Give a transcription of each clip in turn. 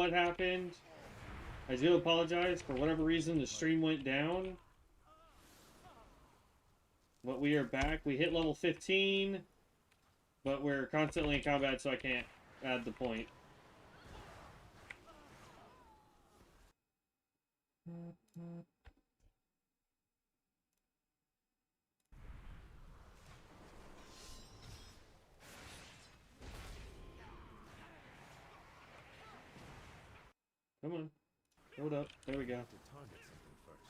what happened. I do apologize. For whatever reason, the stream went down. But we are back. We hit level 15. But we're constantly in combat, so I can't add the point. Come on. Hold up. There we go. To target something first.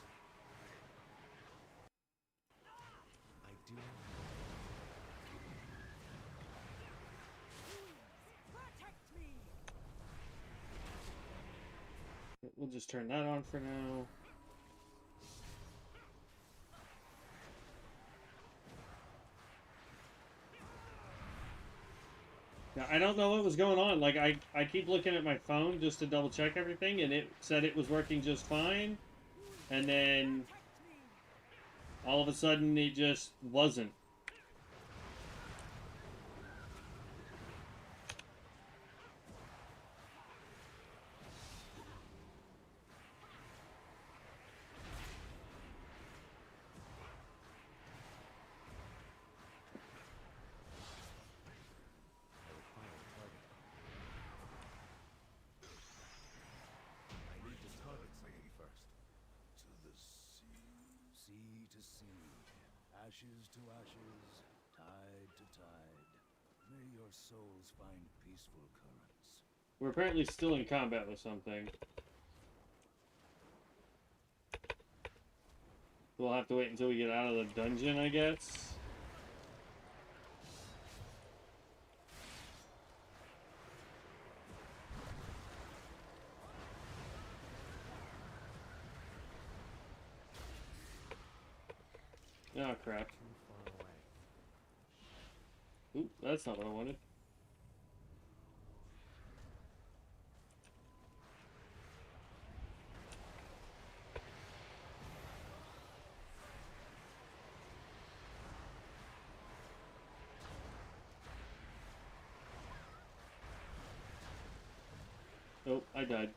I do. We'll just turn that on for now. Now, I don't know what was going on. Like, I keep looking at my phone just to double check everything, and it said it was working just fine. And then, all of a sudden, it just wasn't. Ashes to ashes, tide to tide. May your souls find peaceful currents. We're apparently still in combat with something. We'll have to wait until we get out of the dungeon, I guess. Oh, crap. Oop, that's not what I wanted. Oh, I died.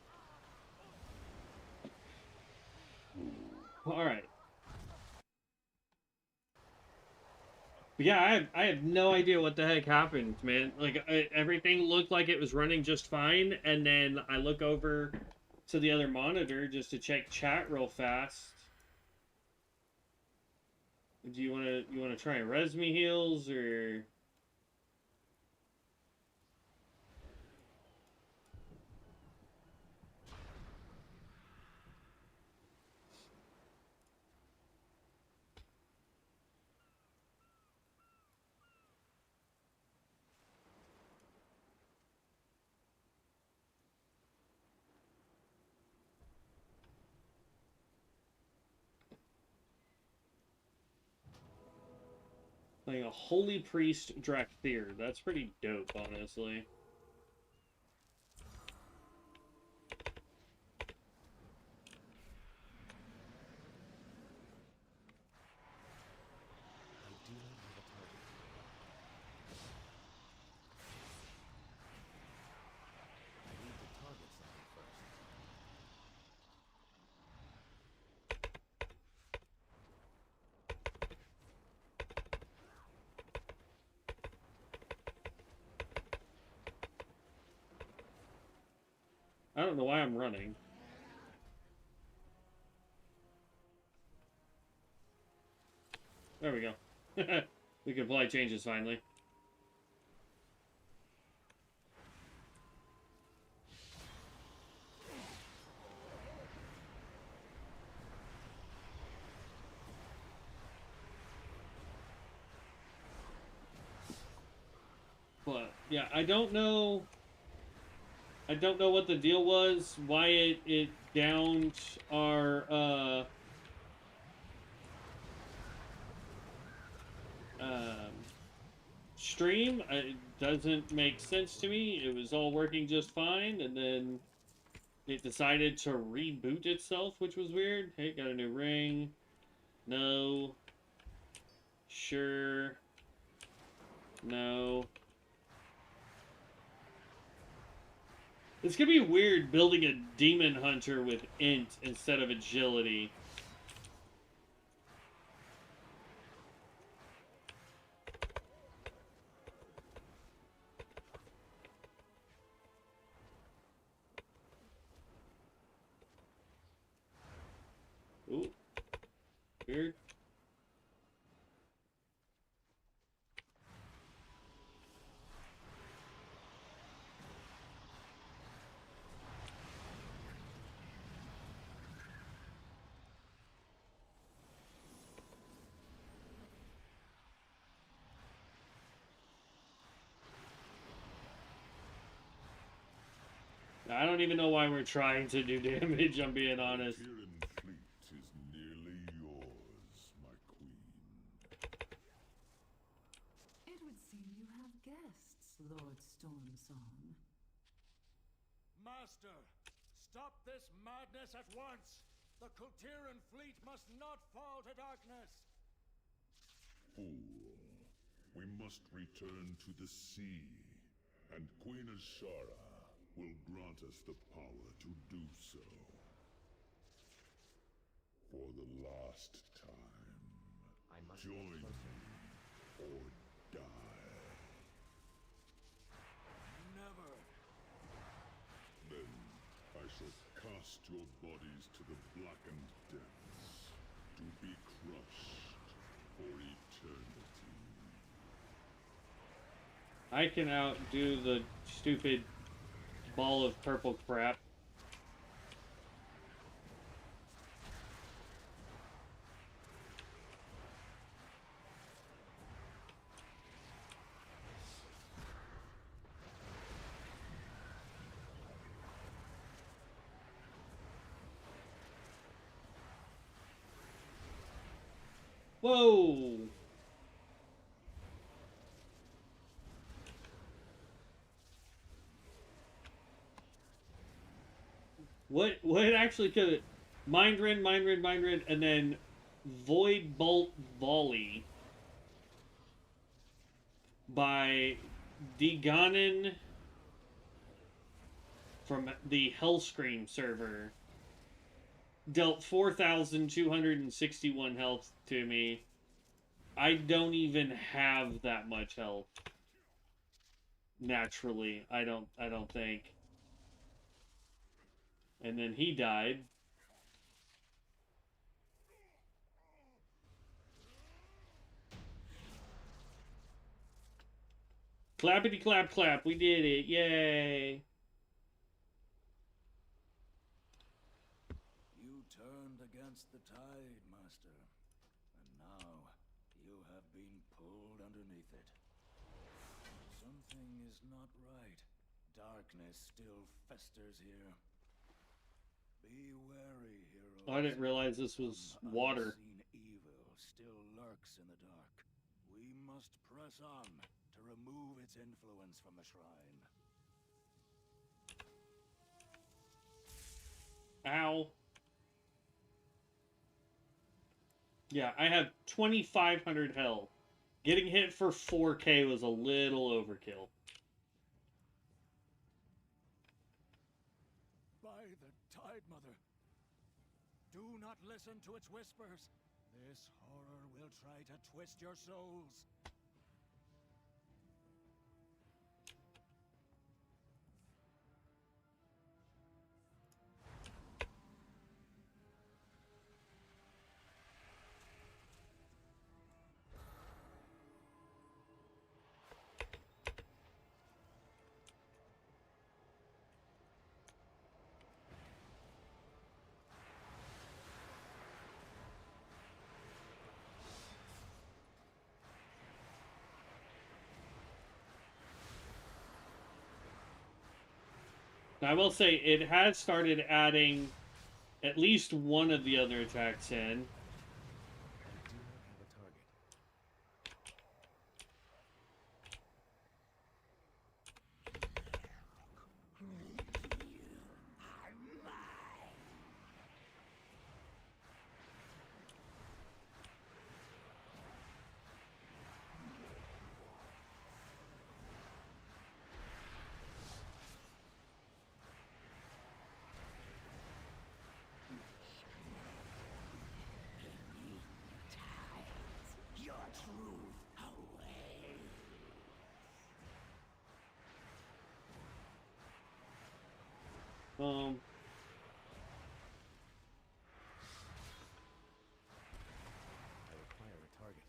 Alright. Yeah, I have no idea what the heck happened, man. Like, everything looked like it was running just fine, and then I look over to the other monitor just to check chat real fast. Do you wanna try and res me heals, or... Playing a Holy Priest Drakthir. That's pretty dope, honestly. I don't know why I'm running. There we go. We can apply changes finally. But yeah, I don't know what the deal was, why it downed our stream. It doesn't make sense to me. It was all working just fine, and then it decided to reboot itself, which was weird. Hey, got a new ring. No. Sure. No. It's gonna be weird building a demon hunter with int instead of agility. Ooh. Weird. I don't even know why we're trying to do damage, I'm being honest. Fleet is nearly yours, my queen. It would seem you have guests, Lord Stormsong. Master, stop this madness at once! The Kultiran fleet must not fall to darkness! Fool. We must return to the sea, and Queen Ashara will grant us the power to do so. For the last time, join me or die. Never! Then I shall cast your bodies to the blackened depths, to be crushed for eternity. I can outdo the stupid ball of purple crap. Whoa! What actually could it? Mind Rend, and then Void Bolt Volley by Deganon from the Hellscream server. Dealt 4,261 health to me. I don't even have that much health. Naturally, I don't think. And then he died. Clappity clap clap, we did it, yay! You turned against the tide, Master. And now, you have been pulled underneath it. Something is not right. Darkness still festers here. Be wary, heroes. Oh, I didn't realize this was water. Unseen evil still lurks in the dark. We must press on to remove its influence from the shrine. Ow. Yeah, I have 2,500 health. Getting hit for 4K was a little overkill. By the Tide Mother, do not listen to its whispers. This horror will try to twist your souls. Now, I will say, it has started adding at least one of the other attacks in. I require a target.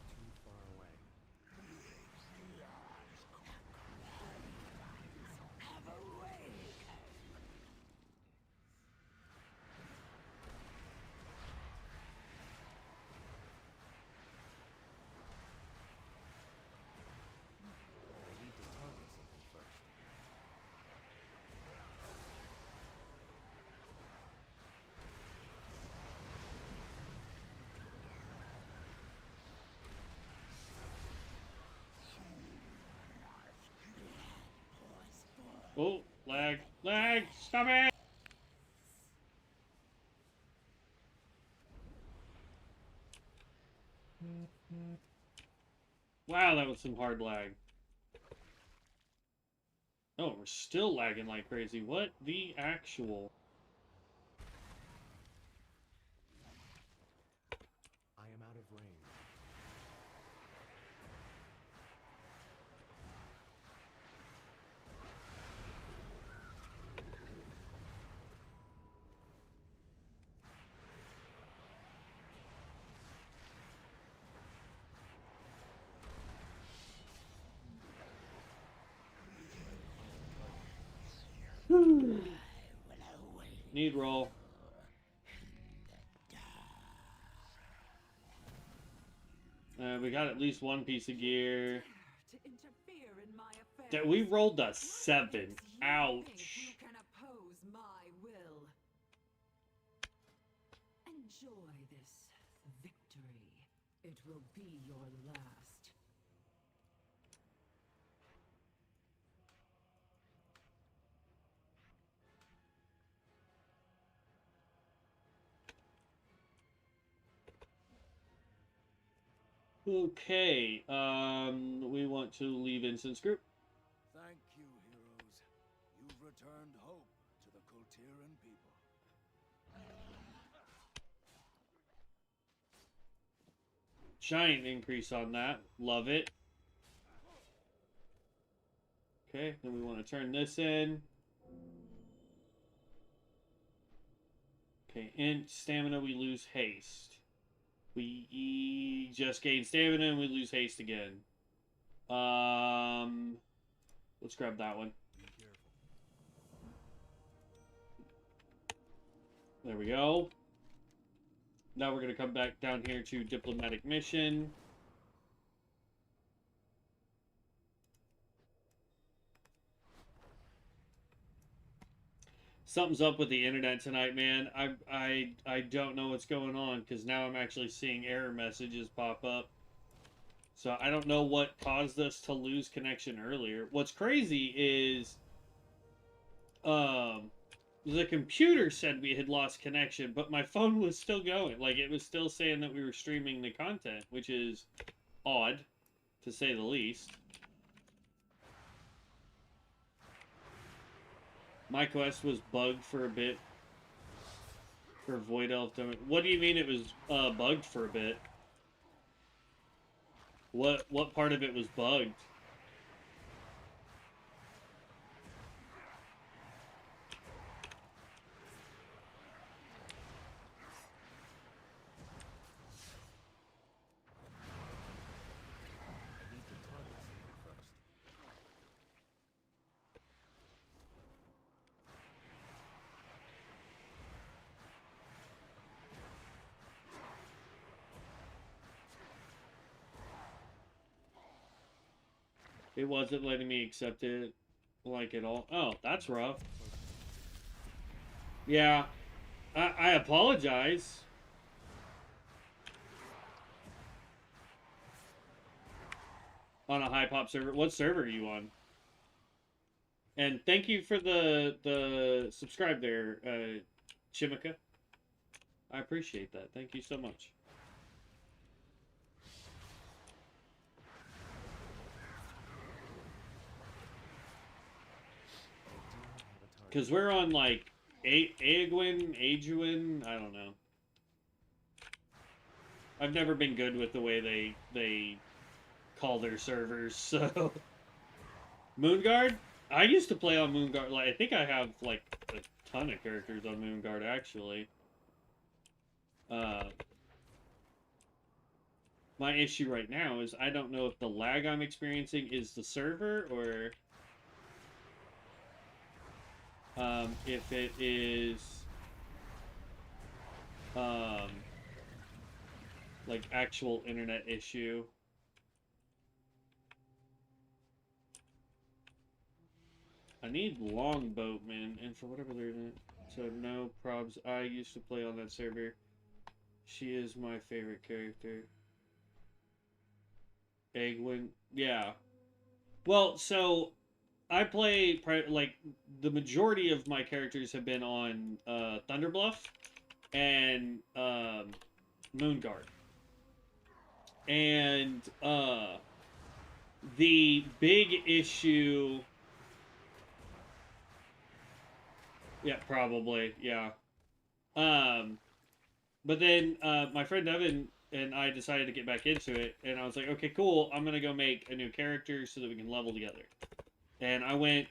Too far away. I need to target something first. Oh, lag, lag, stop it! Wow, that was some hard lag. Oh, we're still lagging like crazy. What the actual? I am out of range. Need roll. We got at least one piece of gear. To interfere in my affairs. That we rolled a What 7. makes you think Ouch. you can oppose my will? Enjoy this victory. It will be your last. Okay, we want to leave instance group. Thank you, heroes. You've returned hope to the Kultiran people. Giant increase on that. Love it. Okay, then we want to turn this in. Okay, int stamina, we lose haste. We just gain stamina and we lose haste again. Let's grab that one. Be careful. There we go. Now we're going to come back down here to diplomatic mission. Something's up with the internet tonight, man. I don't know what's going on because now I'm actually seeing error messages pop up. So I don't know what caused us to lose connection earlier. What's crazy is the computer said we had lost connection, but my phone was still going. Like, it was still saying that we were streaming the content, which is odd, to say the least. My quest was bugged for a bit. For Void Elf. What do you mean it was bugged for a bit? What part of it was bugged? I need to target something first. It wasn't letting me accept it like at all. Oh, that's rough. Yeah. I apologize. On a high pop server. What server are you on? And thank you for the subscribe there, Chimika. I appreciate that. Thank you so much. Because we're on, like, Aeguin, I don't know. I've never been good with the way they call their servers, so... Moonguard? I used to play on Moonguard. Like, I think I have, like, a ton of characters on Moonguard, actually. My issue right now is I don't know if the lag I'm experiencing is the server or if it is like actual internet issue. I need Longboatman, and for whatever reason, so no probs. I used to play on that server. She is my favorite character. Egwin, yeah. Well, so I play like the majority of my characters have been on Thunderbluff and Moonguard, and the big issue. Yeah, probably, yeah. But then my friend Evan and I decided to get back into it, and I was like, okay, cool. I'm gonna go make a new character so that we can level together. And I went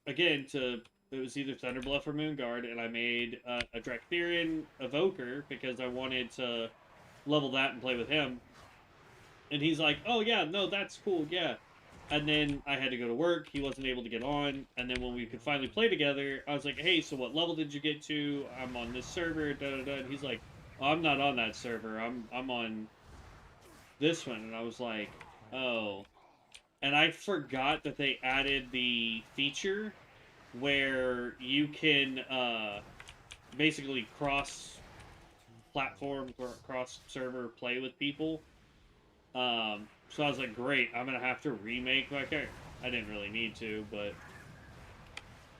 again to it was either Thunderbluff or Moonguard, and I made a Drakthirian Evoker because I wanted to level that and play with him. And he's like, "Oh yeah, no, that's cool, yeah." And then I had to go to work. He wasn't able to get on. And then when we could finally play together, I was like, "Hey, so what level did you get to? I'm on this server." Da da da. And he's like, oh, "I'm not on that server. I'm on this one." And I was like, "Oh." And I forgot that they added the feature where you can basically cross platform or cross server play with people. So I was like, great, I'm gonna have to remake my character. I didn't really need to, but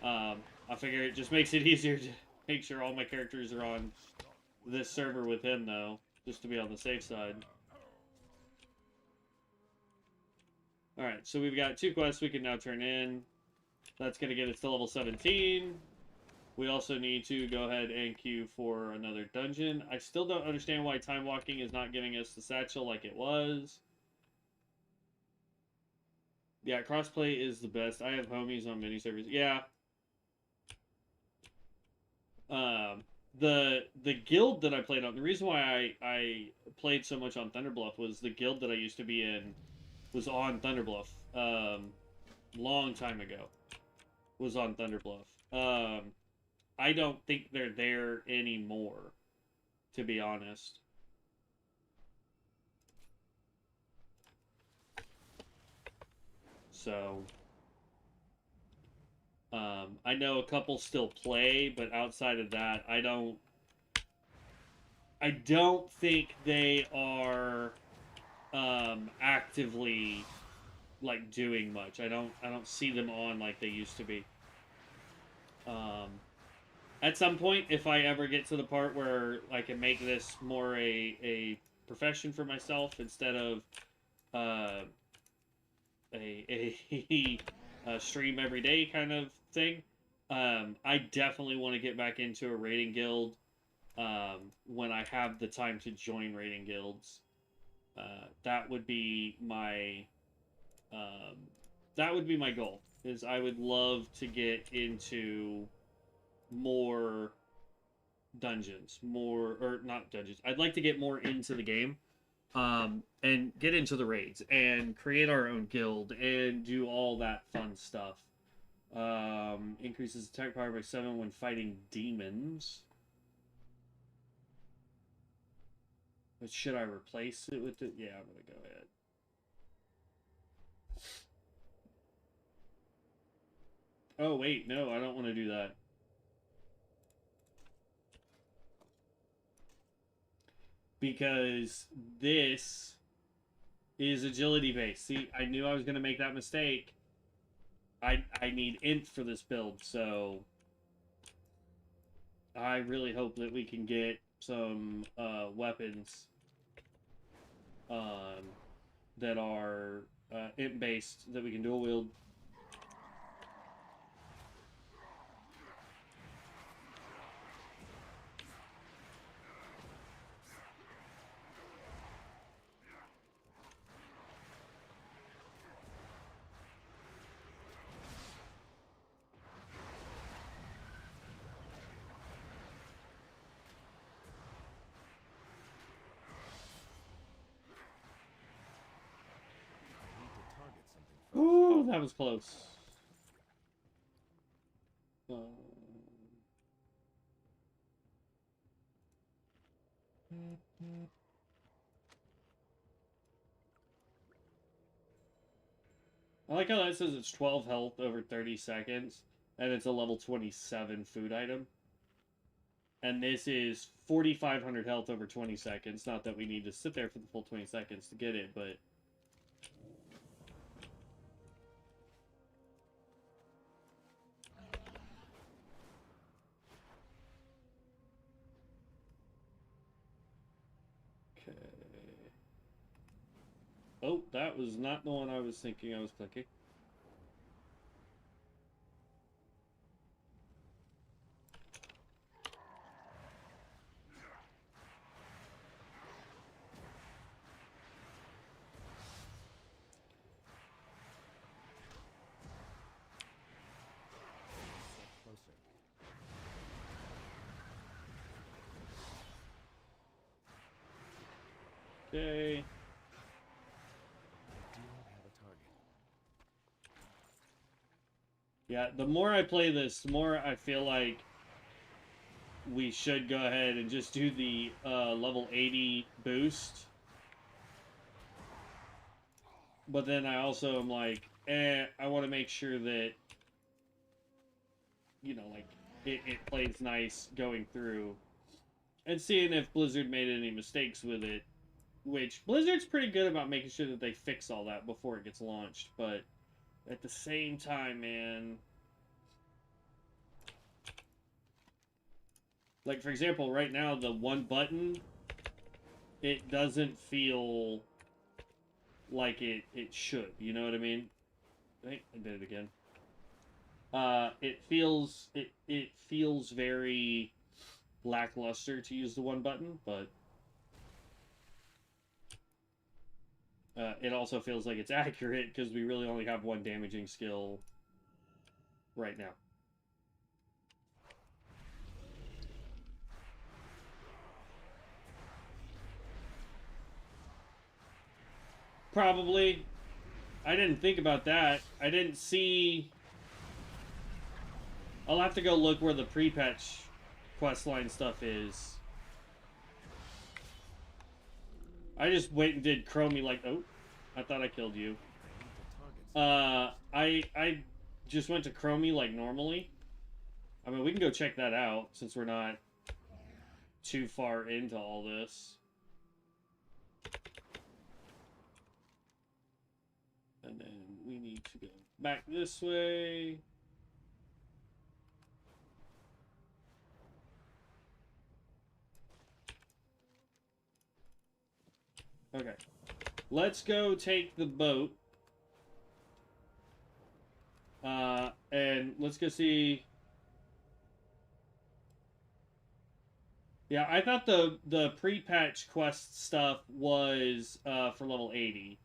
I figure it just makes it easier to make sure all my characters are on this server with him, though, just to be on the safe side. Alright, so we've got 2 quests we can now turn in. That's going to get us to level 17. We also need to go ahead and queue for another dungeon. I still don't understand why time walking is not giving us the satchel like it was. Yeah, crossplay is the best. I have homies on mini servers. Yeah. The guild that I played on, the reason why I played so much on Thunderbluff was the guild that I used to be in was on Thunderbluff. Long time ago. Was on Thunderbluff. I don't think they're there anymore, to be honest. So, I know a couple still play, but outside of that, I don't think they are actively like doing much. I don't see them on like they used to be. At some point, if I ever get to the part where I can make this more a profession for myself instead of a stream every day kind of thing, I definitely want to get back into a raiding guild when I have the time to join raiding guilds. That would be my goal. Is I would love to get into more dungeons, more or not dungeons. I'd like to get more into the game, and get into the raids and create our own guild and do all that fun stuff. Increases attack power by 7 when fighting demons. But should I replace it with it? Yeah, I'm gonna go ahead. Oh wait, no, I don't want to do that. Because this is agility based. See, I knew I was going to make that mistake. I need int for this build, so I really hope that we can get some weapons that are int based that we can dual wield. I need to target something first. Ooh, that was close. I like how that says it's 12 health over 30 seconds, and it's a level 27 food item. And this is 4,500 health over 20 seconds. Not that we need to sit there for the full 20 seconds to get it, but... Okay. Oh, that was not the one I was thinking I was clicking. Step closer. Okay. I do not have a target. Yeah, the more I play this, the more I feel like we should go ahead and just do the level 80 boost. But then I also am like, I want to make sure that, you know, like, it plays nice going through. And seeing if Blizzard made any mistakes with it. Which, Blizzard's pretty good about making sure that they fix all that before it gets launched. But at the same time, man... Like, for example, right now, the one button, it doesn't feel like it should. You know what I mean? I think I did it again. It feels very lackluster to use the one button, but it also feels like it's accurate because we really only have one damaging skill right now. Probably. I didn't think about that. I didn't see... I'll have to go look where the pre-patch questline stuff is. I just went and did Chromie like... Oh, I thought I killed you. I just went to Chromie like normally. I mean, we can go check that out since we're not too far into all this. And then we need to go back this way. Okay. Let's go take the boat. And let's go see... Yeah, I thought the pre-patch quest stuff was for level 80.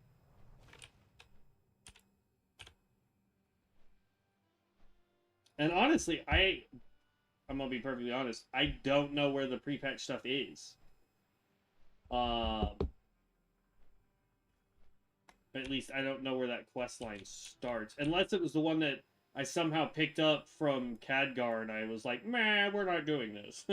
And honestly, I'm gonna be perfectly honest, I don't know where the pre-patch stuff is. At least I don't know where that quest line starts. Unless it was the one that I somehow picked up from Khadgar and I was like, meh, we're not doing this.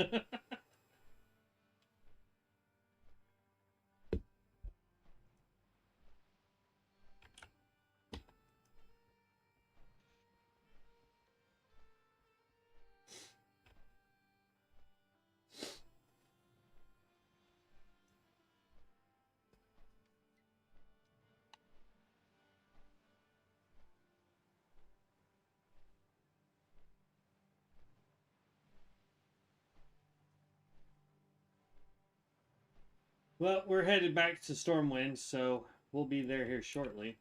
Well, we're headed back to Stormwind, so we'll be there here shortly.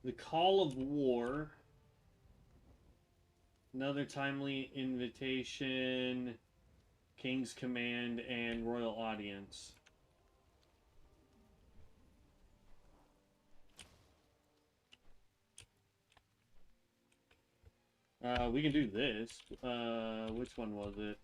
The Call of War. Another timely invitation. King's Command and Royal Audience. We can do this. Which one was it?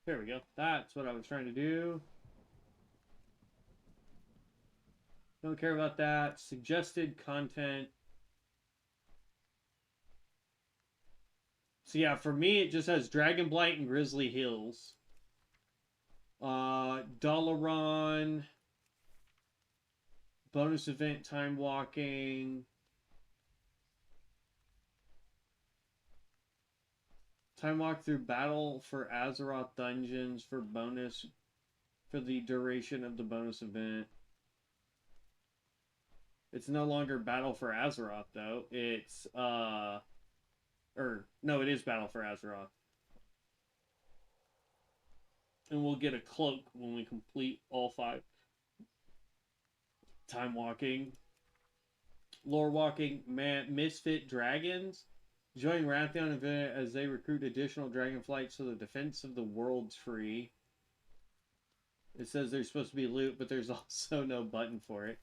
There we go. That's what I was trying to do. Don't care about that. Suggested content. So yeah, for me, it just has Dragonblight and Grizzly Hills. Dalaran. Bonus event, time walking. Time walk through battle for Azeroth dungeons for bonus for the duration of the bonus event. It's no longer battle for Azeroth though. It's no, it is battle for Azeroth. And we'll get a cloak when we complete all 5. Time walking. Lore walking, Misfit Dragons. Join Rathion event as they recruit additional dragon flights so the defense of the world's free. It says there's supposed to be loot, but there's also no button for it.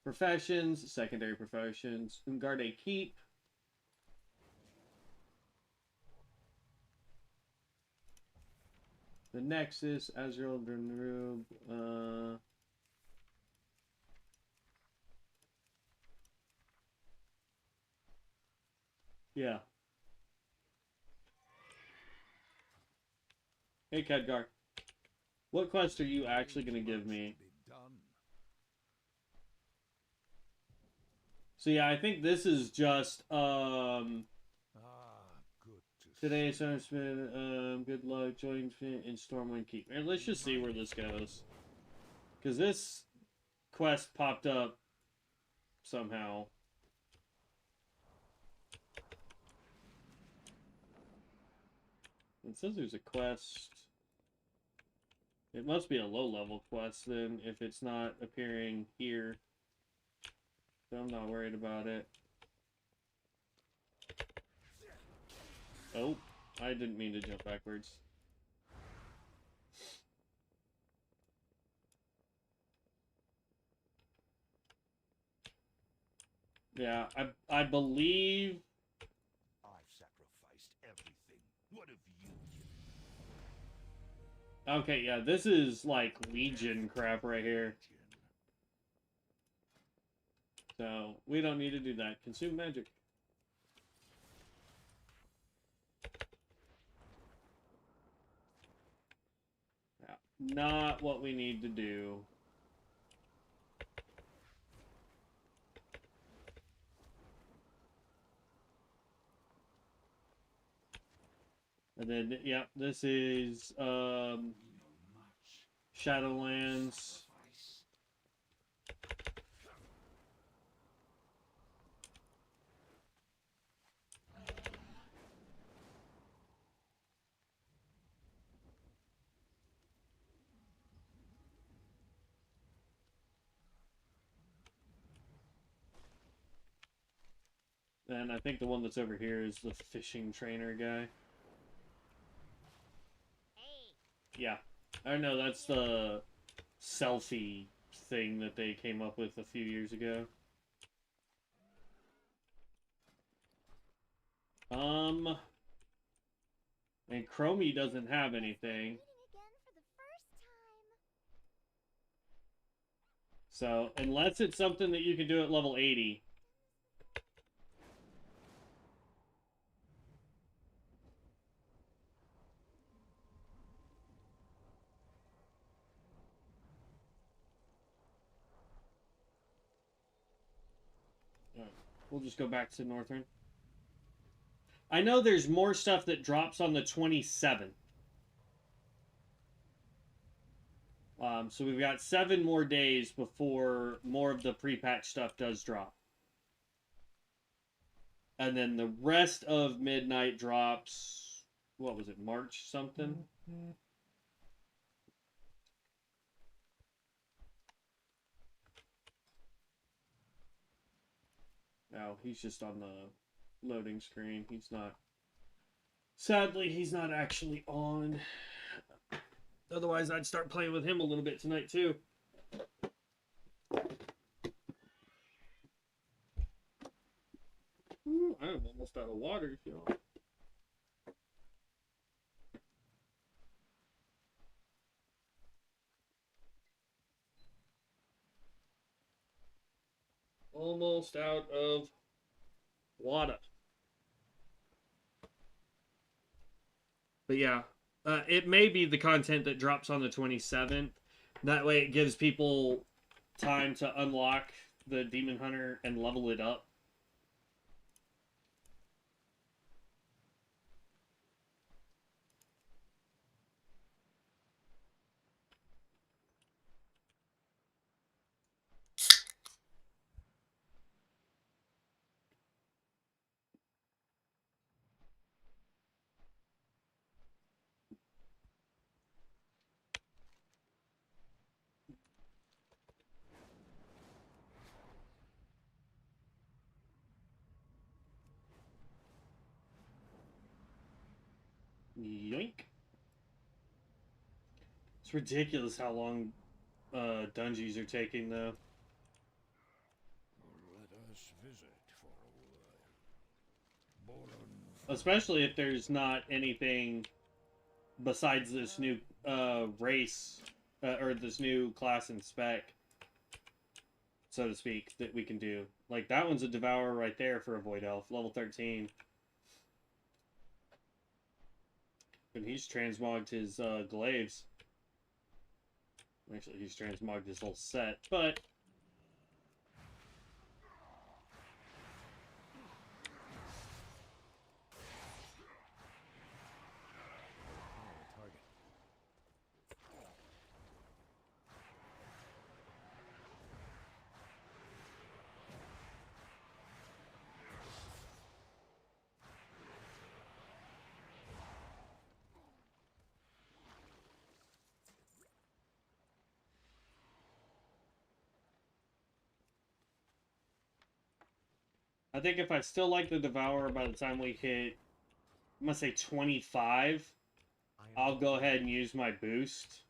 Professions, secondary professions. Ungarde Keep. The Nexus, Azrael Grenrube, yeah. Hey, Khadgar. What quest are you actually going to give me? So yeah, I think this is just, today, Smith, good luck, join in Stormwind Keep. Man, let's just see where this goes. Because this quest popped up somehow. It says there's a quest. It must be a low-level quest then, if it's not appearing here. So I'm not worried about it. Oh, I didn't mean to jump backwards. Yeah, I believe... I've sacrificed everything. What have you given? Okay, yeah, this is like Legion crap right here. So, we don't need to do that. Consume magic. Yeah, not what we need to do. And then, yeah, this is, Shadowlands. And I think the one that's over here is the fishing trainer guy. Yeah. I know, that's the selfie thing that they came up with a few years ago. And Chromie doesn't have anything. So, unless it's something that you can do at level 80. We'll just go back to Northern. I know there's more stuff that drops on the 27th. So we've got 7 more days before more of the pre-patch stuff does drop. And then the rest of Midnight drops, what was it, March something? No, he's just on the loading screen. He's not. Sadly, he's not actually on. Otherwise, I'd start playing with him a little bit tonight, too. Ooh, I'm almost out of water, y'all. Almost out of water. But yeah, it may be the content that drops on the 27th. That way it gives people time to unlock the Demon Hunter and level it up. Yoink. It's ridiculous how long dungeons are taking, though. Let us visit for a while. Especially if there's not anything besides this new race, or this new class and spec, so to speak, that we can do. Like, that one's a Devourer right there for a Void Elf, level 13. And he's transmogged his glaives. Actually, he's transmogged his whole set, but... I think if I still like the Devourer by the time we hit, I'm going to say 25, I'll go ahead and use my boost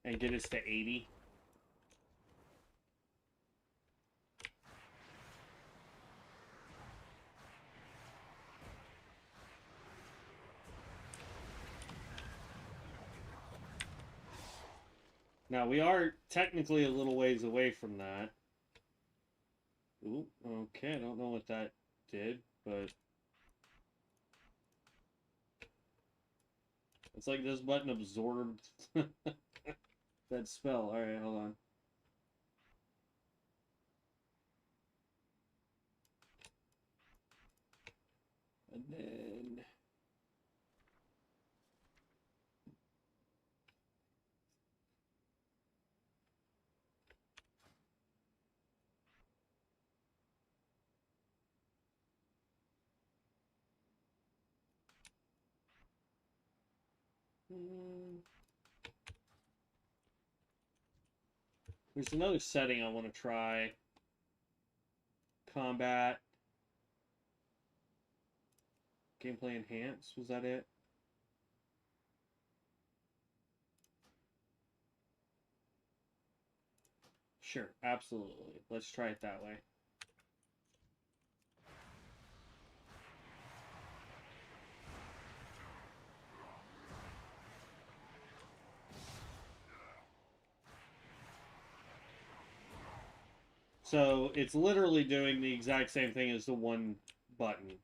and get us to 80. Now, we are technically a little ways away from that. Ooh, okay, I don't know what that did, but... It's like this button absorbed that spell. Alright, hold on. And then... There's another setting I want to try. Combat. Gameplay enhance. Was that it? Sure, absolutely. Let's try it that way. So it's literally doing the exact same thing as the one button.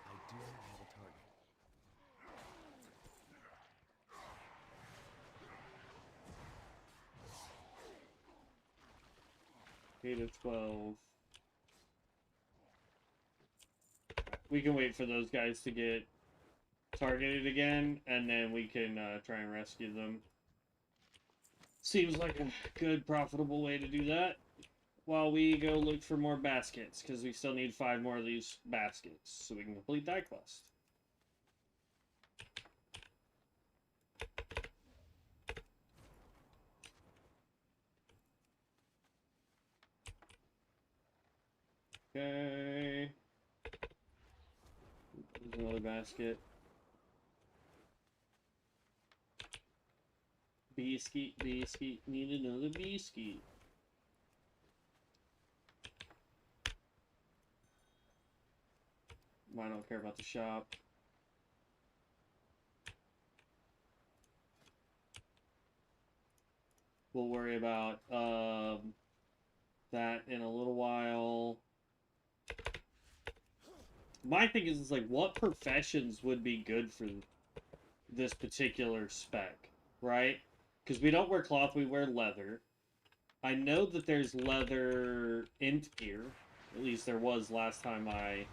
I do have a target. Eight of 12. We can wait for those guys to get targeted again, and then we can try and rescue them. Seems like a good, profitable way to do that. While we go look for more baskets, because we still need 5 more of these baskets, so we can complete that quest. Okay. There's another basket. Biscuit, biscuit, need another biscuit. I don't care about the shop. We'll worry about that in a little while. My thing is like, what professions would be good for this particular spec, right? Because we don't wear cloth, we wear leather. I know that there's leather int gear. At least there was last time I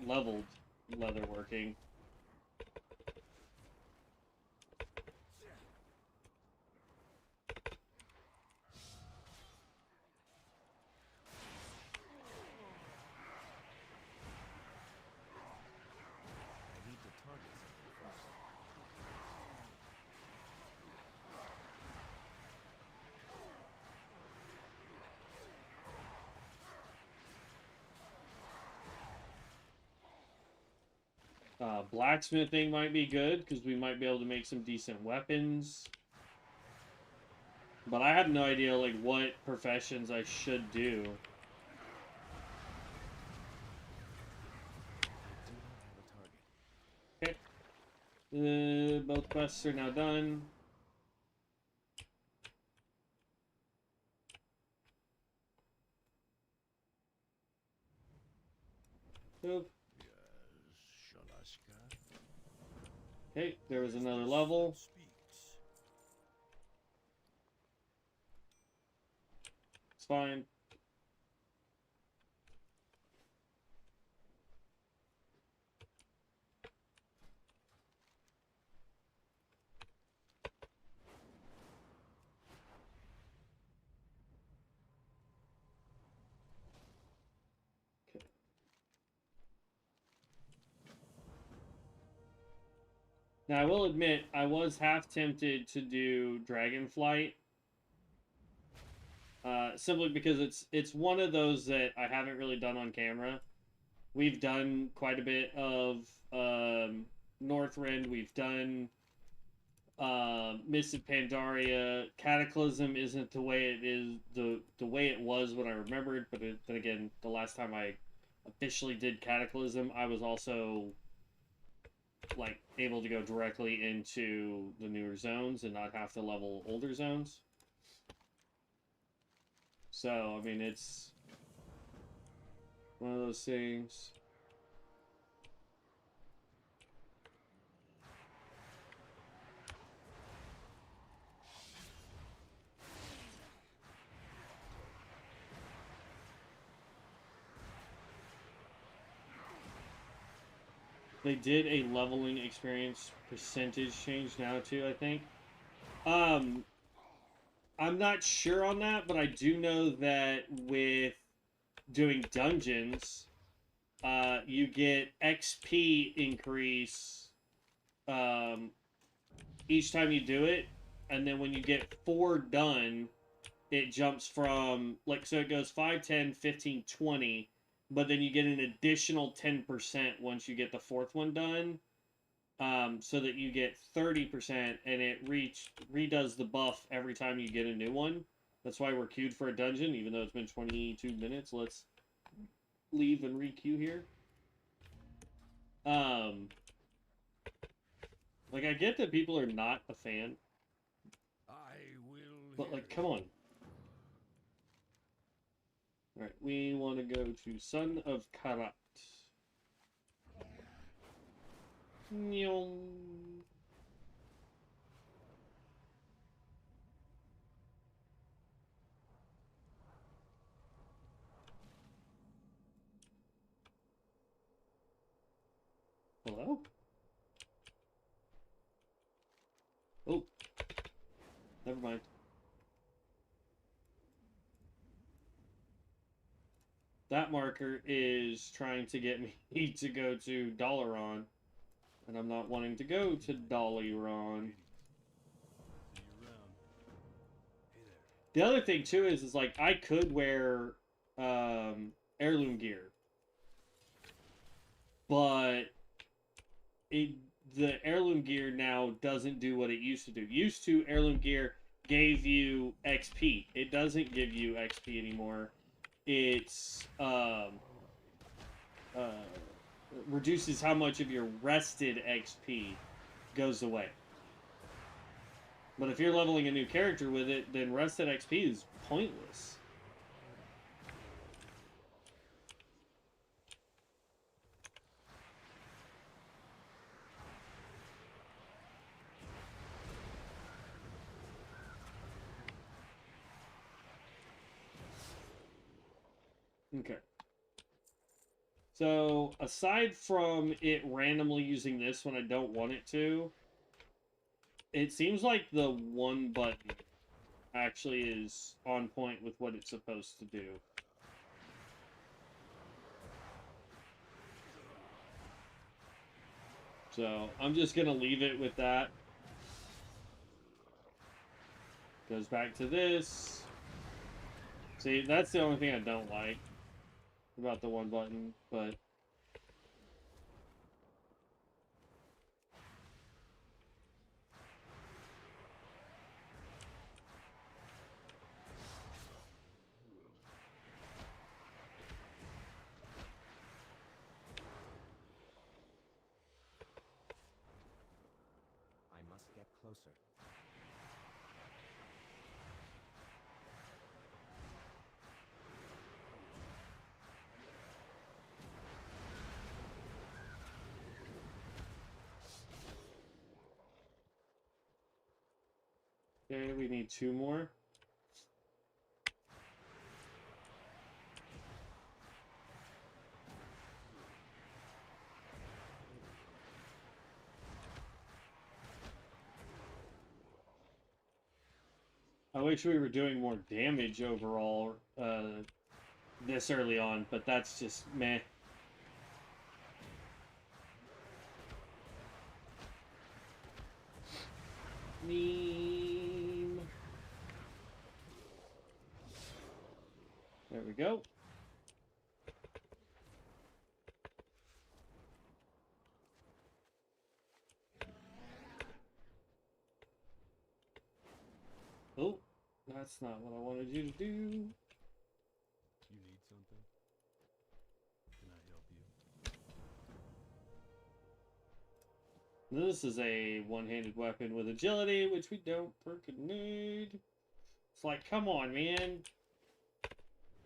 leveled leatherworking. I need to target something first. Blacksmithing might be good, because we might be able to make some decent weapons. But I have no idea, like, what professions I should do. I do have a target. Okay. Both quests are now done. Boop. Yes, Shalaska. Okay, there was another level. Speaks. It's fine. Okay. Now, I will admit, I was half tempted to do Dragonflight. Simply because it's one of those that I haven't really done on camera. We've done quite a bit of Northrend. We've done Mists of Pandaria. Cataclysm isn't the way it is the way it was when I remembered, but then again, the last time I officially did Cataclysm, I was also like able to go directly into the newer zones and not have to level older zones. So, I mean, it's one of those things. They did a leveling experience percentage change now too, I think. I'm not sure on that, but I do know that with doing dungeons, you get XP increase each time you do it, and then when you get 4 done, it jumps from, like, so it goes 5, 10, 15, 20, but then you get an additional 10% once you get the fourth one done, so that you get 30%, and it redoes the buff every time you get a new one. That's why we're queued for a dungeon, even though it's been 22 minutes. Let's leave and re-queue here. Like, I get that people are not a fan, but, like, come on. Alright, we want to go to Son of Karat. Nyong. Hello? Oh. Never mind. That marker is trying to get me to go to Dalaran, and I'm not wanting to go to Dalaran. The other thing too is like I could wear heirloom gear, but the heirloom gear now doesn't do what it used to do. Used to, heirloom gear gave you XP. It doesn't give you XP anymore. It's reduces how much of your rested XP goes away. But if you're leveling a new character with it, then rested XP is pointless. Okay. So, aside from it randomly using this when I don't want it to, it seems like the one button actually is on point with what it's supposed to do. So, I'm just going to leave it with that. Goes back to this. See, that's the only thing I don't like about the one button, but... I must get closer. Okay, we need 2 more. I wish we were doing more damage overall this early on, but that's just meh. Meme. There we go. Oh, that's not what I wanted you to do. You need something? Can I help you? This is a one-handed weapon with agility, which we don't freaking need. It's like, come on, man.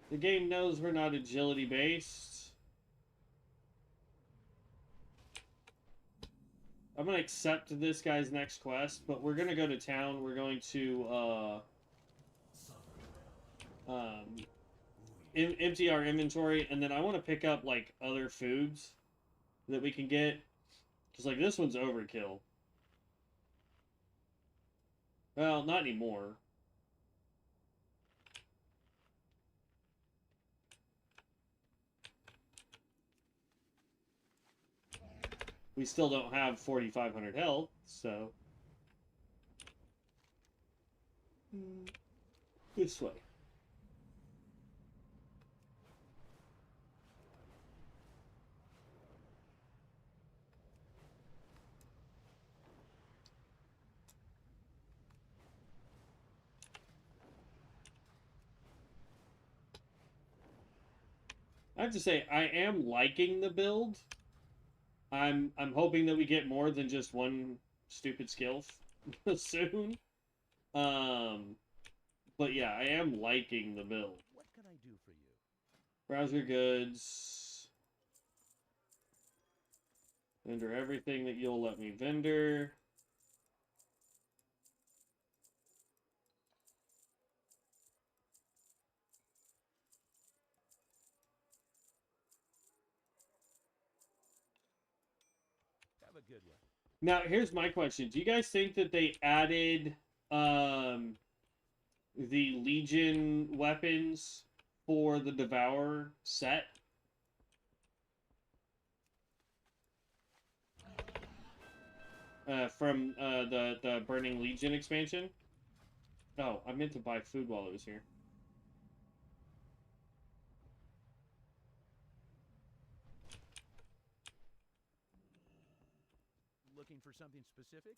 The game knows we're not agility-based. I'm going to accept this guy's next quest, but we're going to go to town. We're going to, empty our inventory, and then I want to pick up, like, other foods that we can get. Because, like, this one's overkill. Well, not anymore. We still don't have 4,500 health, so... This way. I have to say, I am liking the build. I'm hoping that we get more than just one stupid skill soon. But yeah, I am liking the build. What can I do for you? Browser goods. Vendor everything that you'll let me vendor. Have a good one. Now, here's my question. Do you guys think that they added the Legion weapons for the Devourer set? From the Burning Legion expansion? Oh, I meant to buy food while I was here. Looking for something specific?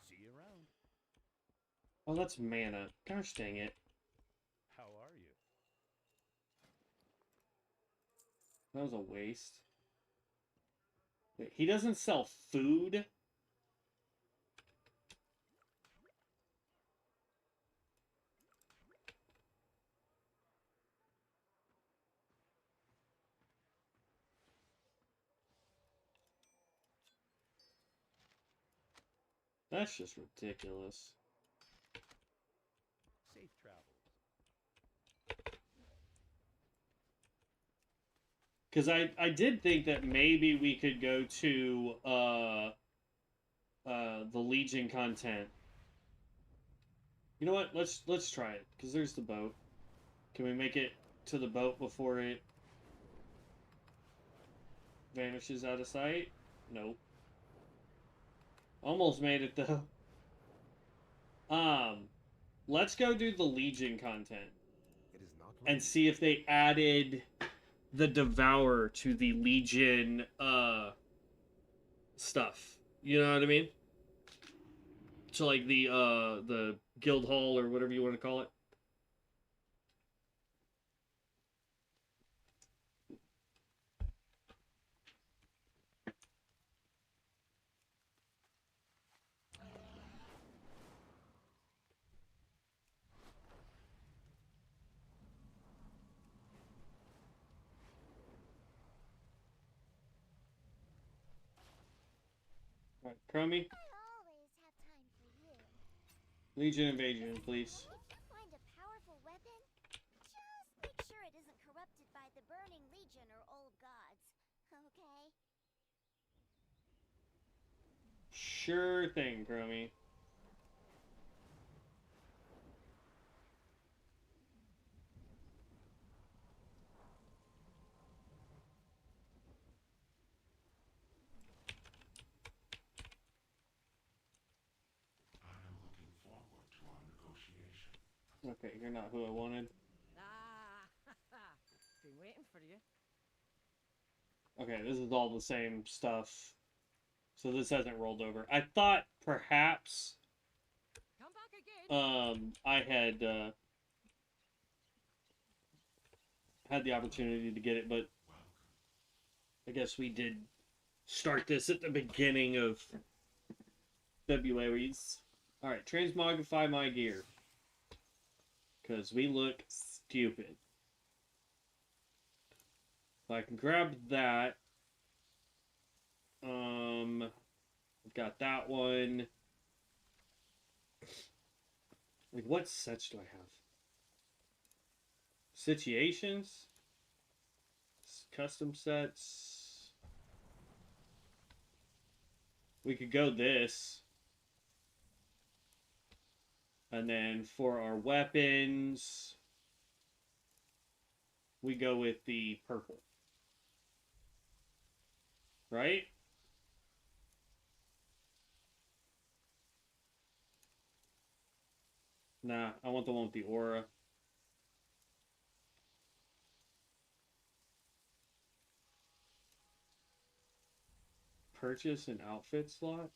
See you around. Oh, that's mana. Gosh dang it. How are you? That was a waste. Wait, he doesn't sell food? That's just ridiculous. Safe travels. Because I did think that maybe we could go to the Legion content. You know what? Let's try it. Because there's the boat. Can we make it to the boat before it vanishes out of sight? Nope. Almost made it though. Let's go do the Legion content It is not and see if they added the Devourer to the Legion stuff. You know what I mean? So like the guild hall or whatever you want to call it. All right, Chromie, I always have time for you. Legion invasion, please. If you find a powerful weapon, just make sure it isn't corrupted by the Burning Legion or old gods, okay? Sure thing, Chromie. I'm looking forward to our negotiation. Okay, you're not who I wanted. Ah, been waiting for you. Okay, this is all the same stuff. So this hasn't rolled over. I thought perhaps Come back again. I had the opportunity to get it, but I guess we did start this at the beginning of February's. Alright, transmogrify my gear. Because we look stupid. So I can grab that. I've got that one. Like, what sets do I have? Situations? Custom sets? We could go this. And then for our weapons, we go with the purple. Right? Nah, I want the one with the aura. Purchase an outfit slot?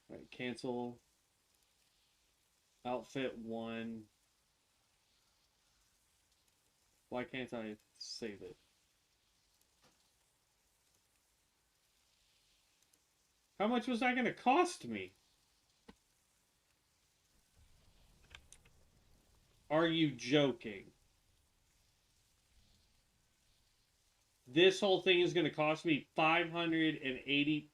Alright, cancel. Outfit 1. Why can't I save it? How much was that going to cost me? Are you joking? This whole thing is going to cost me 580.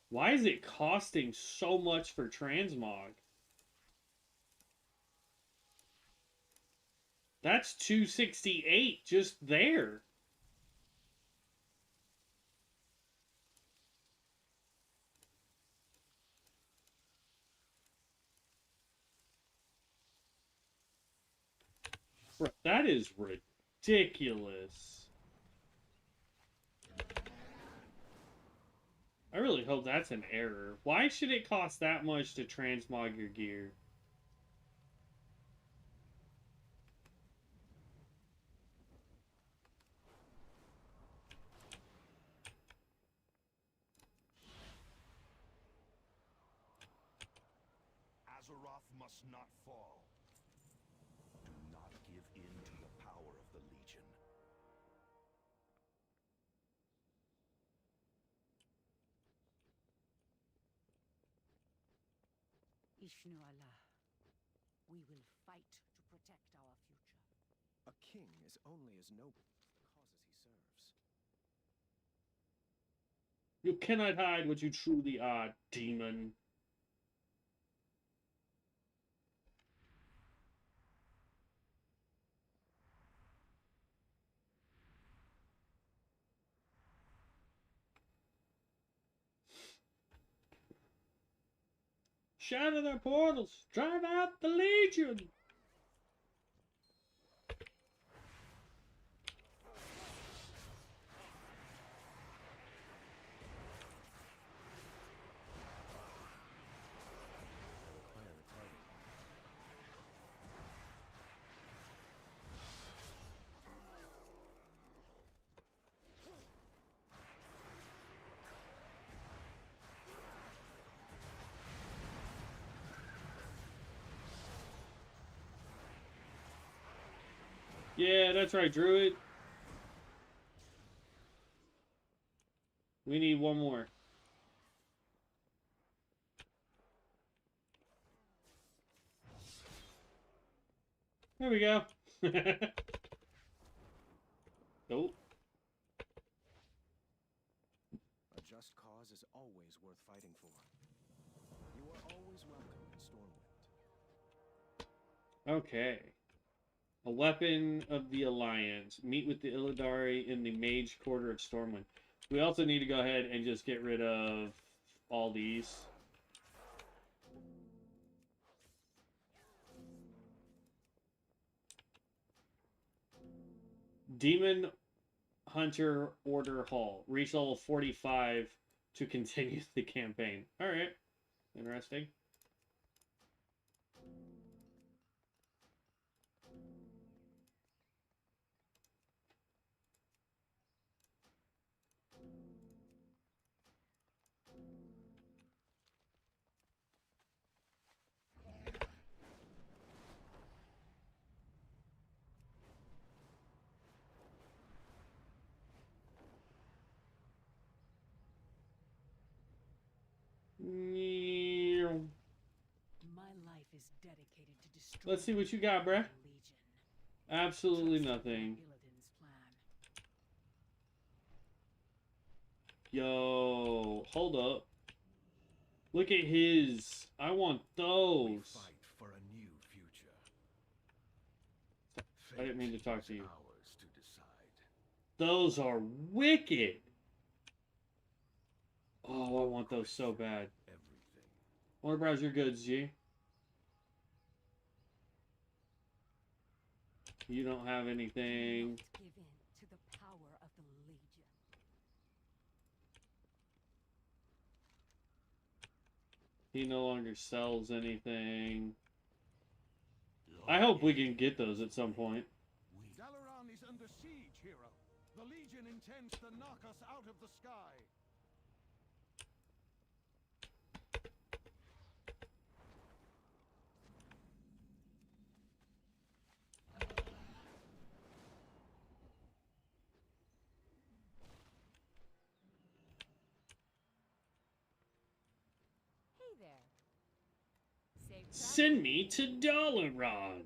Why is it costing so much for transmog? That's 268 just there. Bro, that is ridiculous. I really hope that's an error. Why should it cost that much to transmog your gear? Azeroth must not fall. Do not give in to the power of the Legion. Ishnu Allah, we will fight to protect our future. A king is only as noble as the causes he serves. You cannot hide what you truly are, demon. Shatter their portals! Drive out the Legion! Yeah, that's right, Druid. We need one more. There we go. Nope. A just cause is always worth fighting for. You are always welcome in Stormwind. Okay. A weapon of the Alliance. Meet with the Illidari in the Mage Quarter of Stormwind. We also need to go ahead and just get rid of all these. Demon Hunter Order Hall. Reach level 45 to continue the campaign. Alright. Interesting. My life is dedicated to destroying. Let's see what you got, bruh. the Legion. Absolutely Trust nothing. Illidan's plan. Yo, hold up. Look at his. I want We those. fight for a new future. I didn't mean to talk to Fate you. is ours to decide. Those are wicked. Oh, I want those so bad. Everything. Wanna browse your goods, G? You don't have anything. Not give in to the power of the Legion. He no longer sells anything. I hope we can get those at some point. Dalaran is under siege, hero. The Legion intends to knock us out of the sky. Hey there. Safe Send me to Dalaran.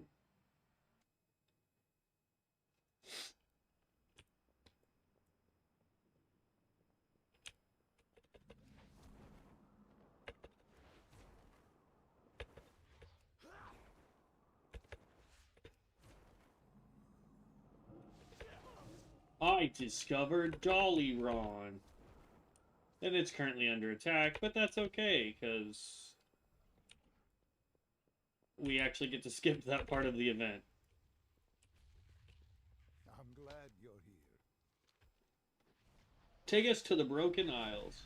I discovered Dalaran. And it's currently under attack, but that's okay, because we actually get to skip that part of the event. I'm glad you're here. Take us to the Broken Isles.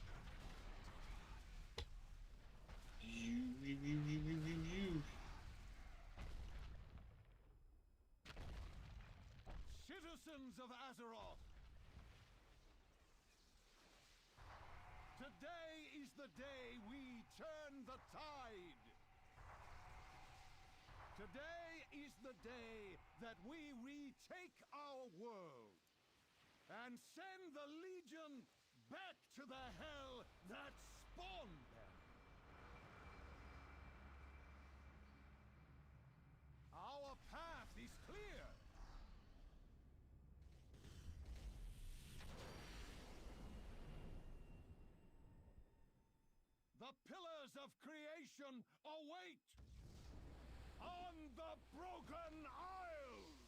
Citizens of Azeroth! Today is the day we turn the tide! Today is the day that we retake our world and send the Legion back to the hell that spawned them! Our path is clear! The pillars of creation await on the Broken Isles!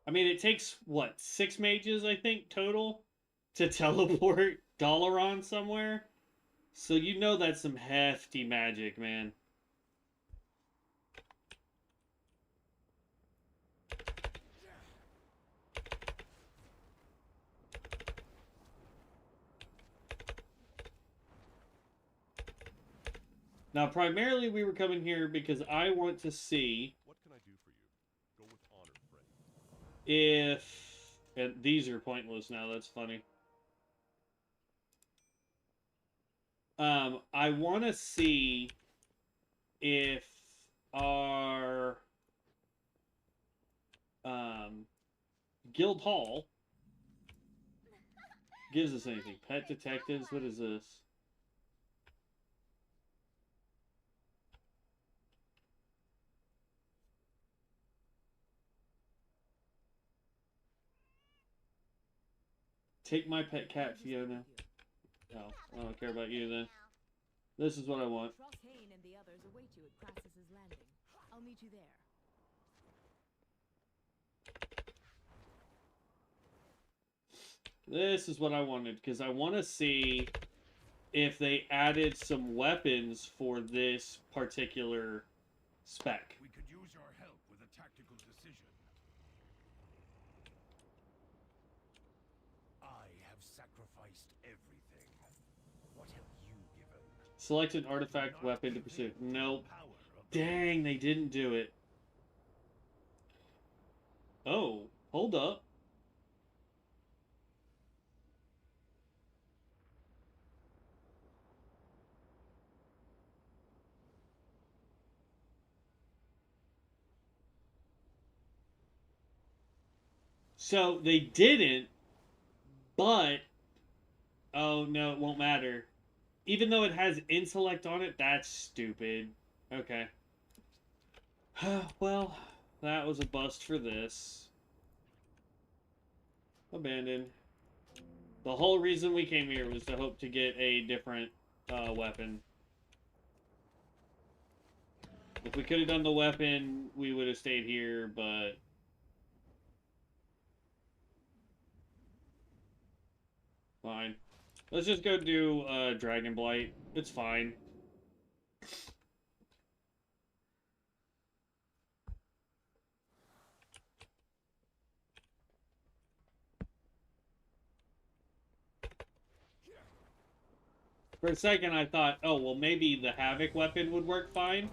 I mean, it takes, what, 6 mages, I think, total, to teleport Dalaran somewhere? So you know that's some hefty magic, man. Now, primarily we were coming here because I want to see What can I do for you? Go with honor, friend. if... And these are pointless now, that's funny. I want to see if our guild hall gives us anything. Pet detectives, what is this? Take my pet cat, Fiona. Oh, I don't care about you then. This is what I want. Cross Hain and the others await you at Crassus's Landing. I'll meet you there. This is what I wanted, because I want to see if they added some weapons for this particular spec. We could use your help with a tactical decision. I have sacrificed everything. What have you given? Select an artifact weapon to pursue. Nope. Dang, they didn't do it. Oh, hold up. So they didn't, but oh no, it won't matter. Even though it has intellect on it, that's stupid. Okay. Well, that was a bust for this. Abandoned. The whole reason we came here was to hope to get a different weapon. If we could have done the weapon, we would have stayed here, but... Fine. Let's just go do Dragon Blight. It's fine. For a second, I thought, oh, well, maybe the Havoc weapon would work fine.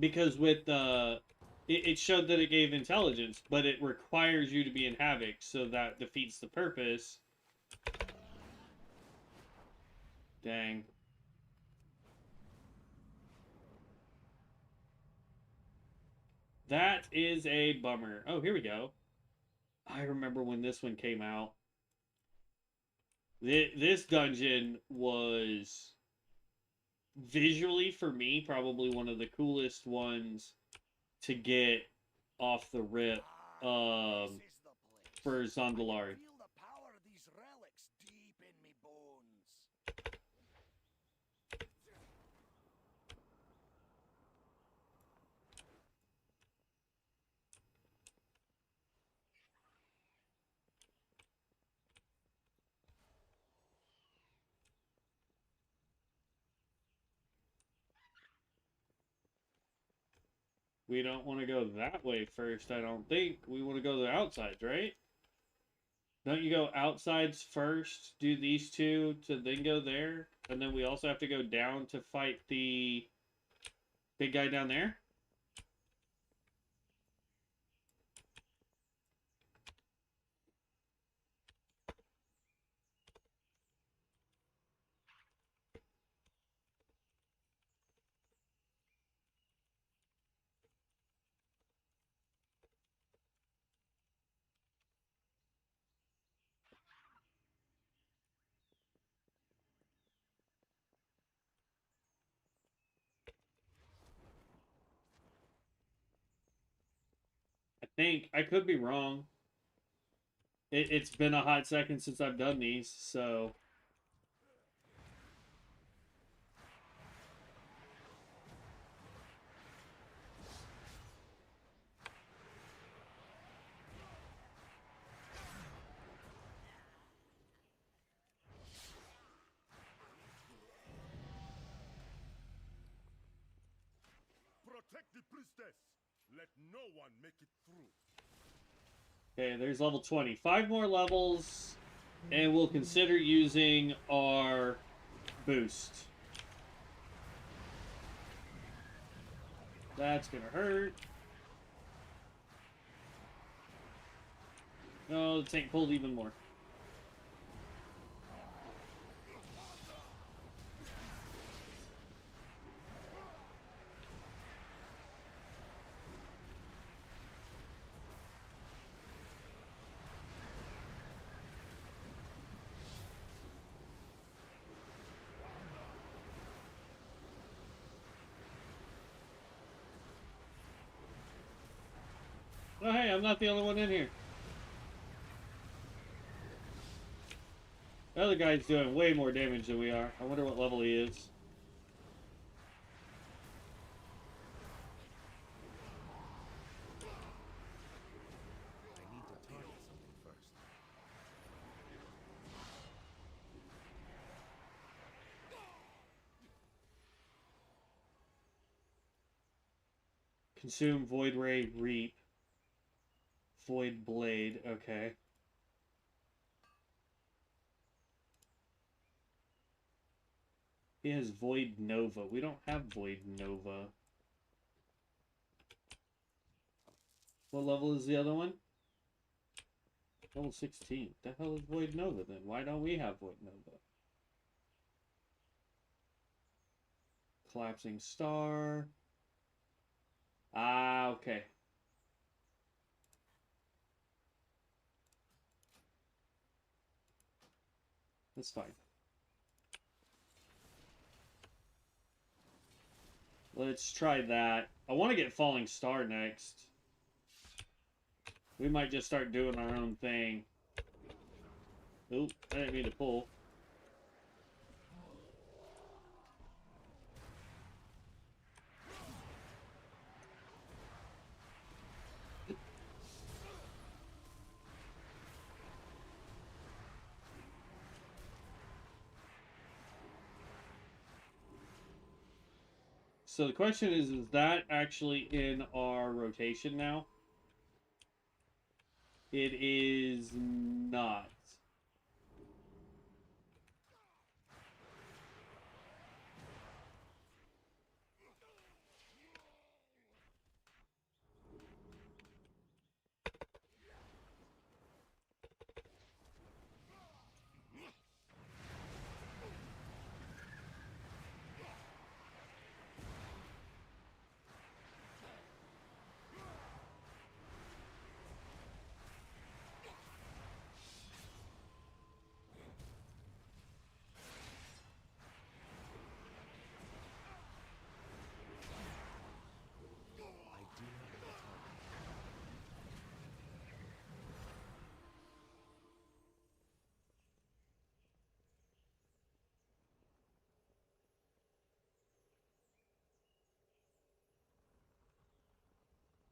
Because with the... It showed that it gave intelligence, but it requires you to be in Havoc, so that defeats the purpose. Dang. That is a bummer. Oh, here we go. I remember when this one came out. This dungeon was visually, for me, probably one of the coolest ones to get off the rip for Zandalari. Feel the power of these relics deep in me bones. We don't want to go that way first, I don't think. We want to go to the outsides, right? Don't you go outsides first, do these two, to then go there? And then we also have to go down to fight the big guy down there? I think. I could be wrong. It's been a hot second since I've done these, so... Protect the priestess. Let no one make it through. Okay, there's level 20. 5 more levels, and we'll consider using our boost. That's gonna hurt. Oh, the tank pulled even more. Oh, hey, I'm not the only one in here. The other guy's doing way more damage than we are. I wonder what level he is. I need to target something first. Consume Void Ray Reap. Void Blade, okay. He has Void Nova. We don't have Void Nova. What level is the other one? Level 16. What the hell is Void Nova then? Why don't we have Void Nova? Collapsing Star. Ah, okay. That's fine. Let's try that. I want to get Falling Star next. We might just start doing our own thing. Oop, I didn't mean to pull. So the question is that actually in our rotation now? It is not.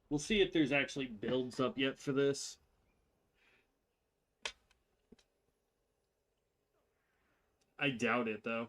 We'll see if there's actually builds up yet for this. I doubt it, though.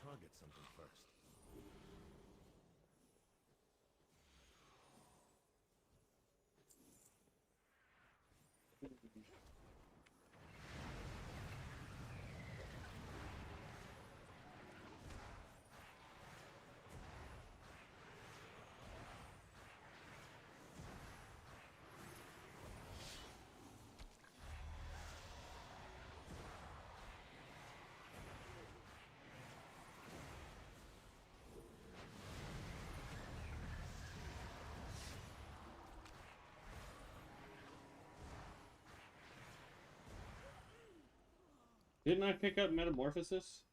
Target something first. Didn't I pick up Metamorphosis?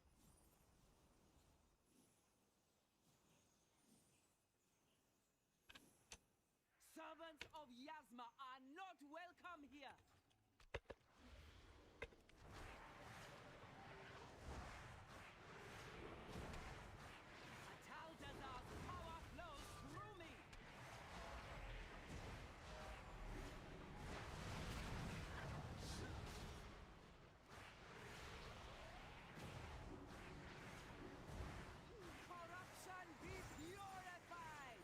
Servants of Yasma are not welcome here. Ataldazar's power flows through me. Corruption be purified.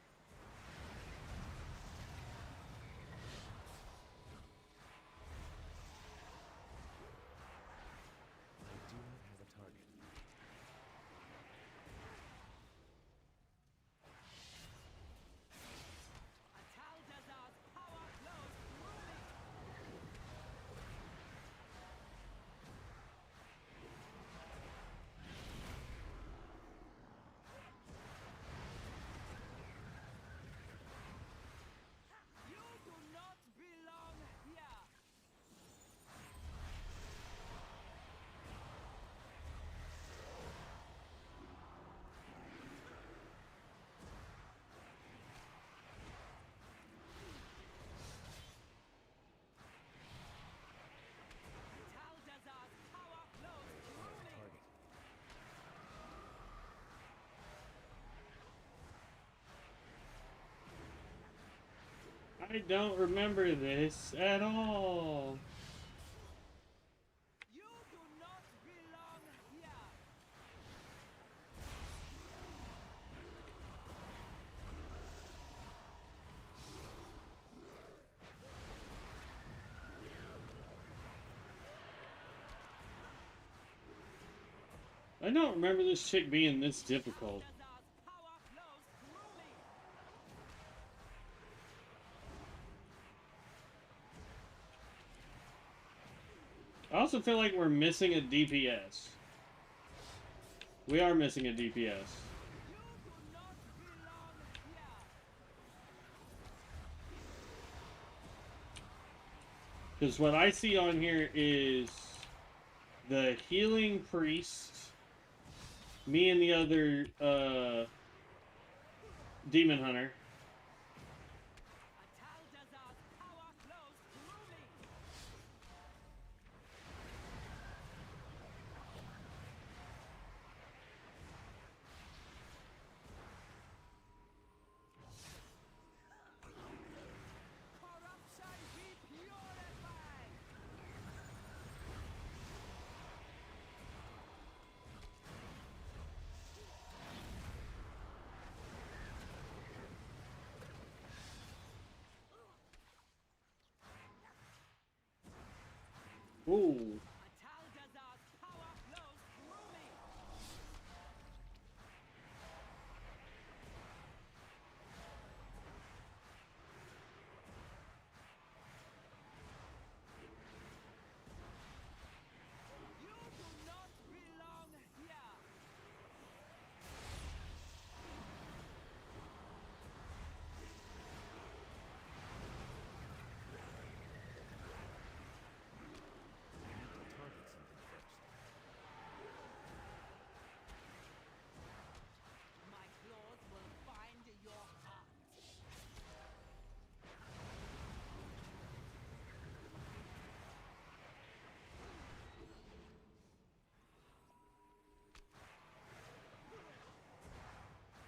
I don't remember this at all. You do not belong here. I don't remember this chick being this difficult. Desert's power flows through me. I also feel like we're missing a DPS. We are missing a DPS. You do not belong here. Because what I see on here is the healing priest, me and the other demon hunter. Atal Desert's power flows through me. Corruption be purified. Ooh. Atal Desert's power flows through me. You do not belong here. My claws will find your heart.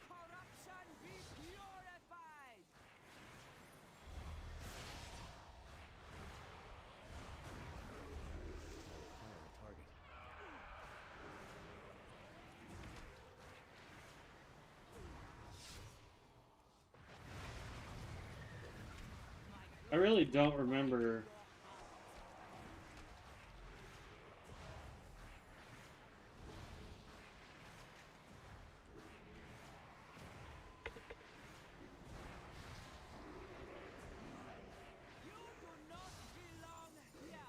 Corruption be purified. Target. I really don't remember. You do not belong here.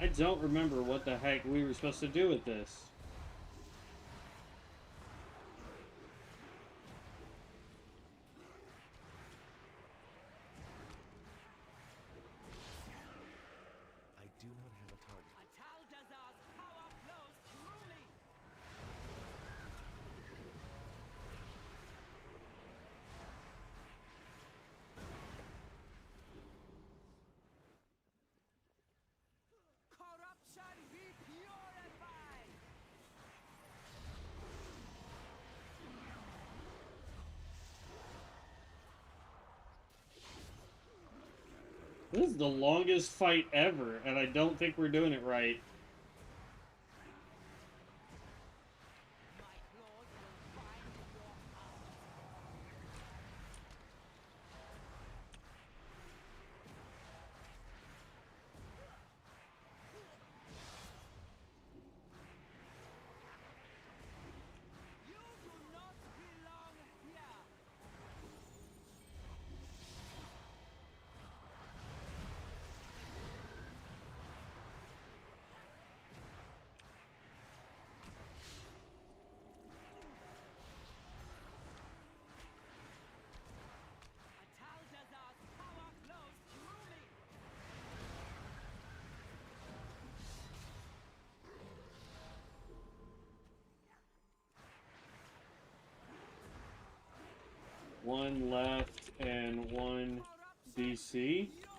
I don't remember what the heck we were supposed to do with this. I do not have a target. Atal Desert's power flows through me. Corruption be purified. This is the longest fight ever, and I don't think we're doing it right. My claws will find your heart. You do not belong here. Atal Desert's power flows through me. One left and one Corruption DC. purified.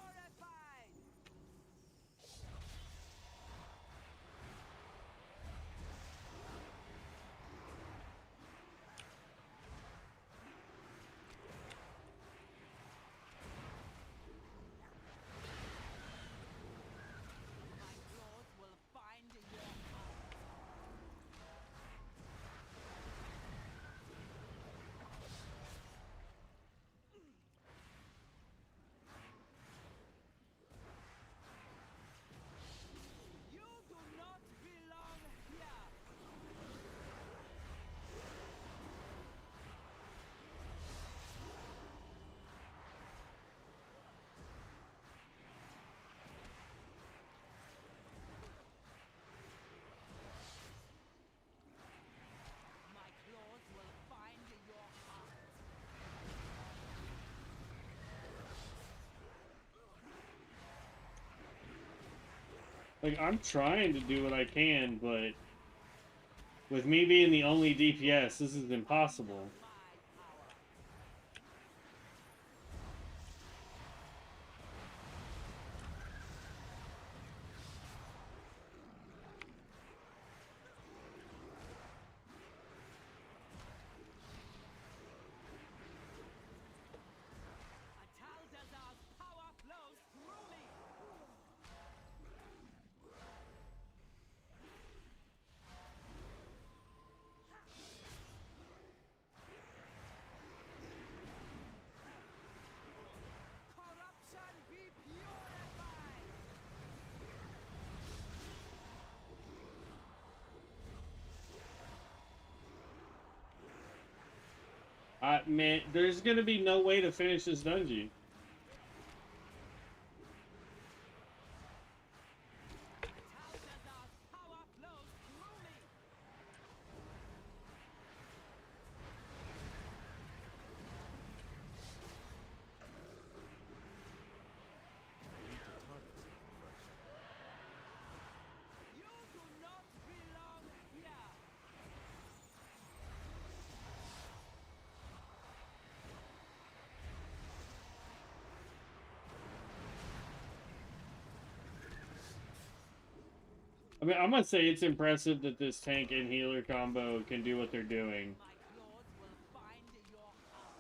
Like, I'm trying to do what I can, but with me being the only DPS, this is impossible. Ataldazar's power flows through me. Corruption be purified. Man, there's gonna be no way to finish this dungeon. Ataldazar's power flows through me. You do not belong here. I mean, I must say it's impressive that this tank and healer combo can do what they're doing. My claws will find your heart.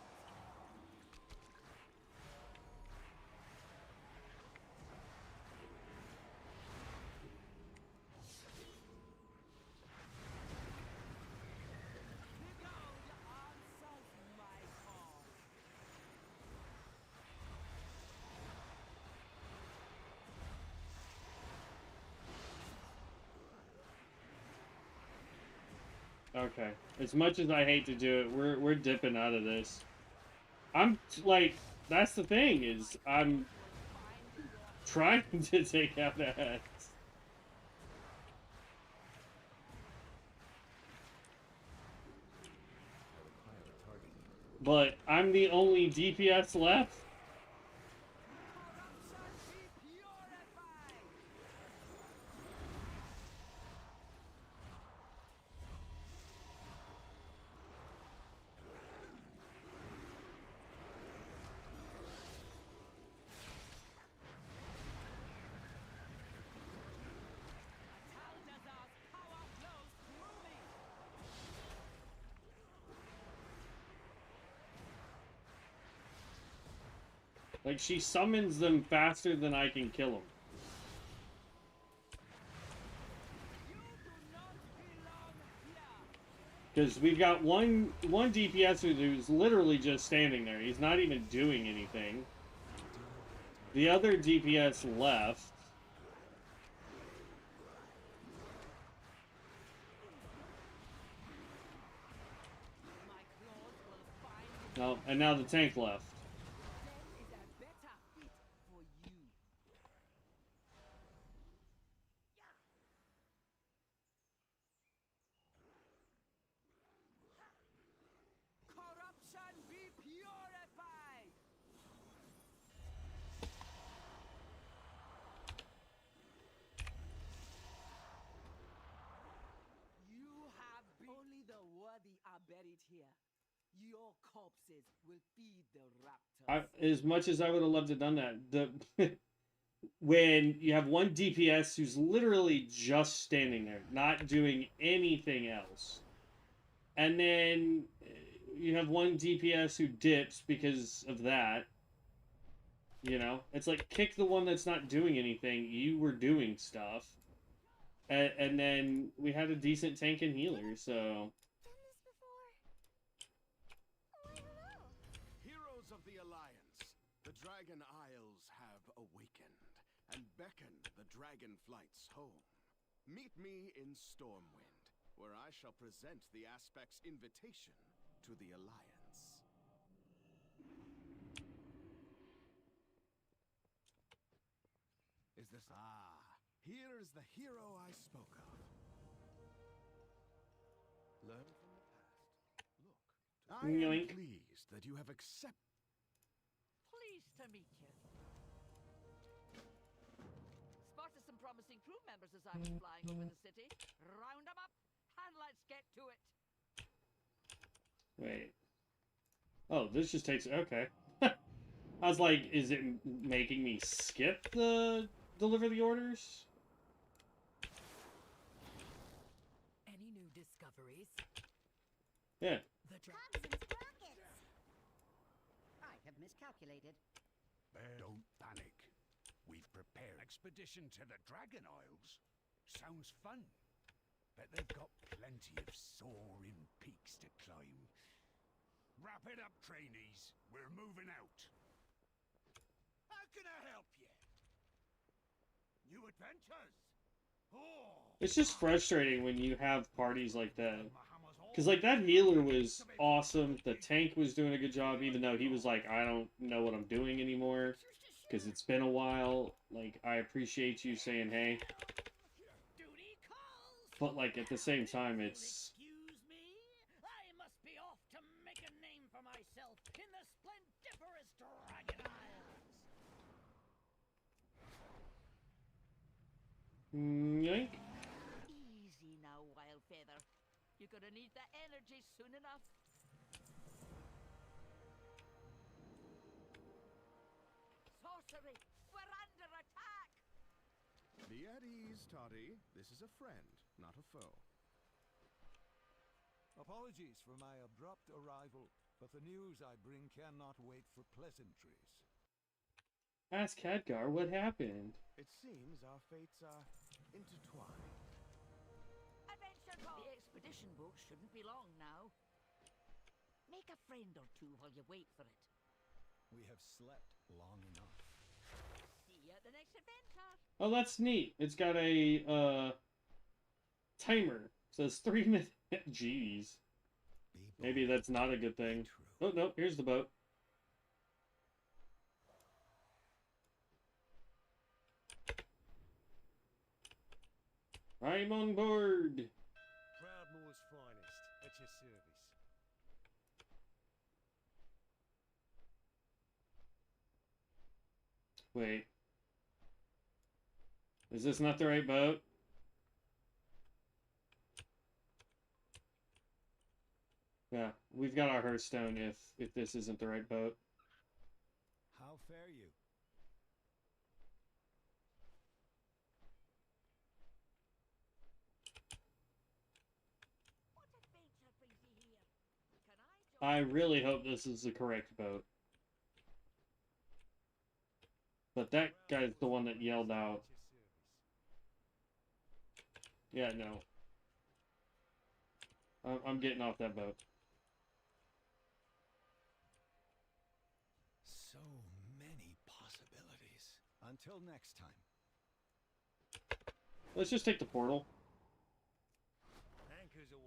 The gold answers my call. Okay. As much as I hate to do it, we're dipping out of this. I'm like, that's the thing is I'm trying to take out that. But I'm the only DPS left. Corruption be purified. Ataldazar's power flows through me. Like, she summons them faster than I can kill them. You do not belong here. Because we've got one DPS who's literally just standing there. He's not even doing anything. The other DPS left. My claws will find Oh, and now the tank left. there is a better fit for you. Corruption be purified. You have been only the worthy are buried here. Your corpses will feed the raptors. As much as I would have loved to have done that, when you have one DPS who's literally just standing there, not doing anything else, and then you have one DPS who dips because of that, you know, it's like, kick the one that's not doing anything. You were doing stuff, and then we had a decent tank and healer, so. Done this before? Oh, I don't know. Heroes of the Alliance, the Dragon Isles have awakened and beckon the dragon flights home. Meet me in Stormwind, where I shall present the Aspect's invitation to the Alliance. Is this... Ah, here is the hero I spoke of. Learn from the past. Look, I am Yoink. pleased that you have accepted... Pleased to meet you. Spotted some promising crew members as I was flying over the city. Round 'em up, and let's get to it. Wait. Oh, this just takes... Okay. I was like, is it making me skip the deliver the orders? Any new discoveries? Yeah. The Cogs and sprockets. I have miscalculated. Don't panic. We've prepared expedition to the Dragon Isles. Sounds fun. But they've got plenty of soaring peaks to climb. Wrap it up, trainees. We're moving out. How can I help you? New adventures? Oh! It's just frustrating when you have parties like that. Because, like, that healer was awesome. The tank was doing a good job, even though he was like, I don't know what I'm doing anymore. Because it's been a while. Like, I appreciate you saying, hey. Duty calls. But, like, at the same time, it's... Excuse me? I must be off to make a name for myself in the splendiferous Dragon Isles. Yoink. Easy now, Wildfeather. You're gonna need that energy soon enough. Sorcery! We're under attack! Be at ease, Toddy. This is a friend, not a foe. Apologies for my abrupt arrival, but the news I bring cannot wait for pleasantries. Ask Khadgar what happened. It seems our fates are intertwined. Adventure call! The expedition boat shouldn't be long now. Make a friend or two while you wait for it. We have slept long enough. See you at the next adventure. Oh, that's neat. It's got a, timer. It says 3 minutes. Jeez. Maybe that's not a good thing. Oh, no, here's the boat. I'm on board. Proudmore's finest, at your service. Wait. Is this not the right boat? Yeah, we've got our Hearthstone if this isn't the right boat. How fare you? What adventure brings you here? Can I I join? really hope this is the correct boat. But that guy's the one that yelled out. Yeah, no. I'm getting off that boat. So many possibilities. Until next time. Let's just take the portal. Anchors away.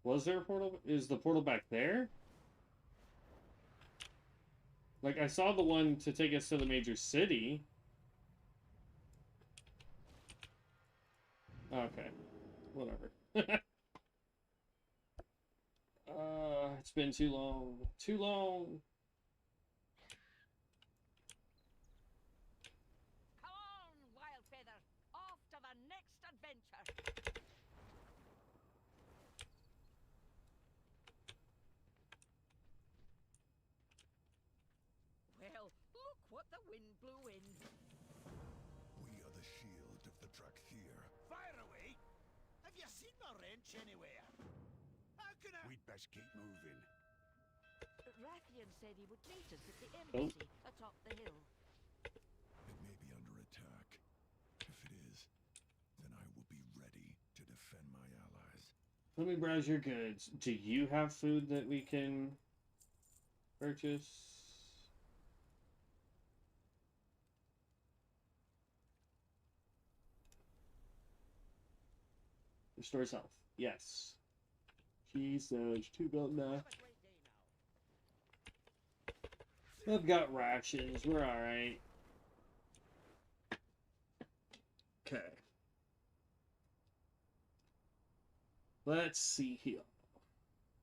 Was there a portal? Is the portal back there? Like, I saw the one to take us to the major city. Okay. Whatever. It's been too long. Too long. Come on, Wildfeather. Off to the next adventure. Well, look what the wind blew in. We are the shield of the Drakthir. Fire away! Have you seen the wrench anywhere? How can I... We'd best keep moving. Rathian said he would meet us at the embassy atop the hill. It may be under attack. If it is, then I will be ready to defend my allies. Let me browse your goods. Do you have food that we can purchase? Restores health. Yes. Jesus, 2 gold now. Have a great day now. I've got rations. We're alright. Okay. let's see here.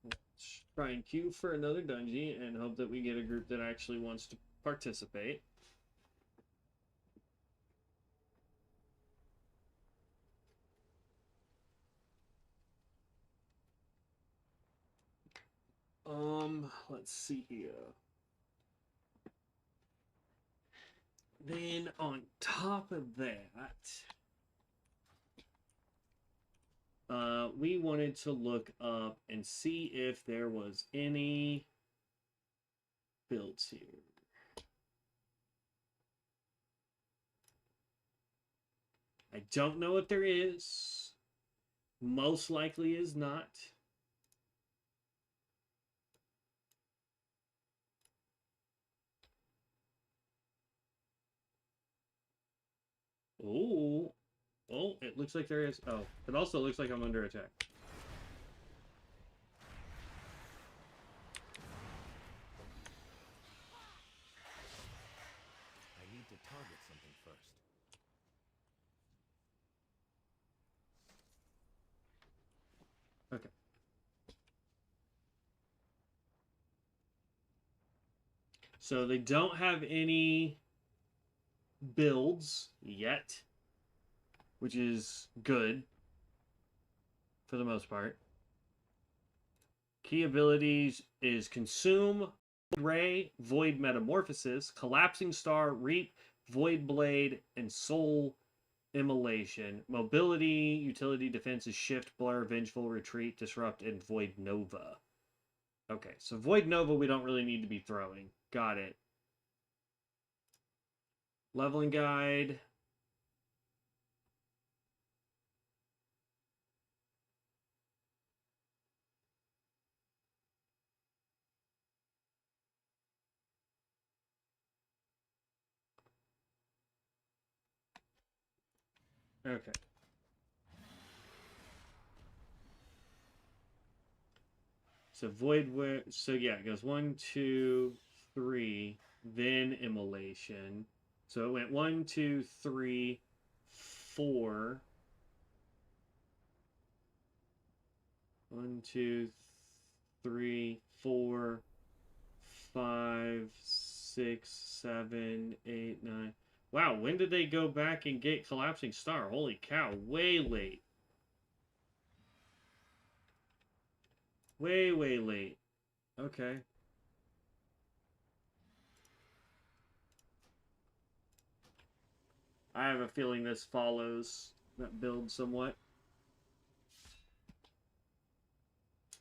Let's try and queue for another dungeon and hope that we get a group that actually wants to participate. Let's see here. Then on top of that, we wanted to look up and see if there was any builds here. I don't know if there is. Most likely is not. Oh, it looks like there is. Oh, it also looks like I'm under attack. I need to target something first. Okay. So they don't have any builds yet, which is good for the most part. Key abilities is Consume, Ray, Void Metamorphosis, Collapsing Star, Reap, Void Blade, and Soul Immolation. Mobility, utility, defense is Shift, Blur, Vengeful, Retreat, Disrupt, and Void Nova. Okay, so Void Nova we don't really need to be throwing. Got it. Leveling Guide. Okay. So so yeah, it goes 1, 2, 3, then Immolation. So it went 1, 2, 3, 4. 1, 2, 3, 4, 5, 6, 7, 8, 9. Wow, when did they go back and get Collapsing Star? Holy cow, way late. Way, way late. Okay. I have a feeling this follows that build somewhat.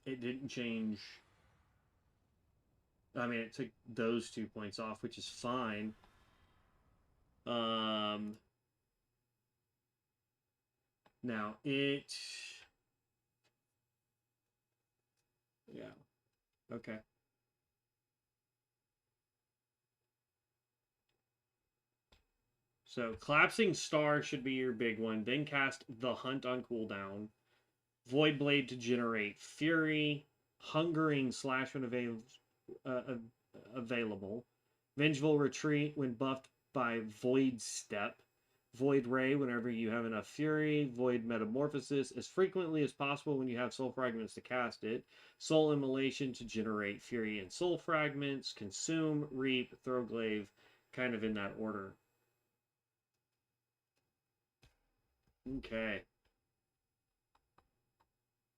It didn't change. I mean, it took those 2 points off, which is fine. Now it... Yeah. Okay. So, Collapsing Star should be your big one. Then cast The Hunt on cooldown. Void Blade to generate Fury. Hungering Slash when available. Vengeful Retreat when buffed by Void Step. Void Ray whenever you have enough Fury. Void Metamorphosis as frequently as possible when you have Soul Fragments to cast it. Soul Immolation to generate Fury and Soul Fragments. Consume, Reap, Throglaive, kind of in that order. Okay.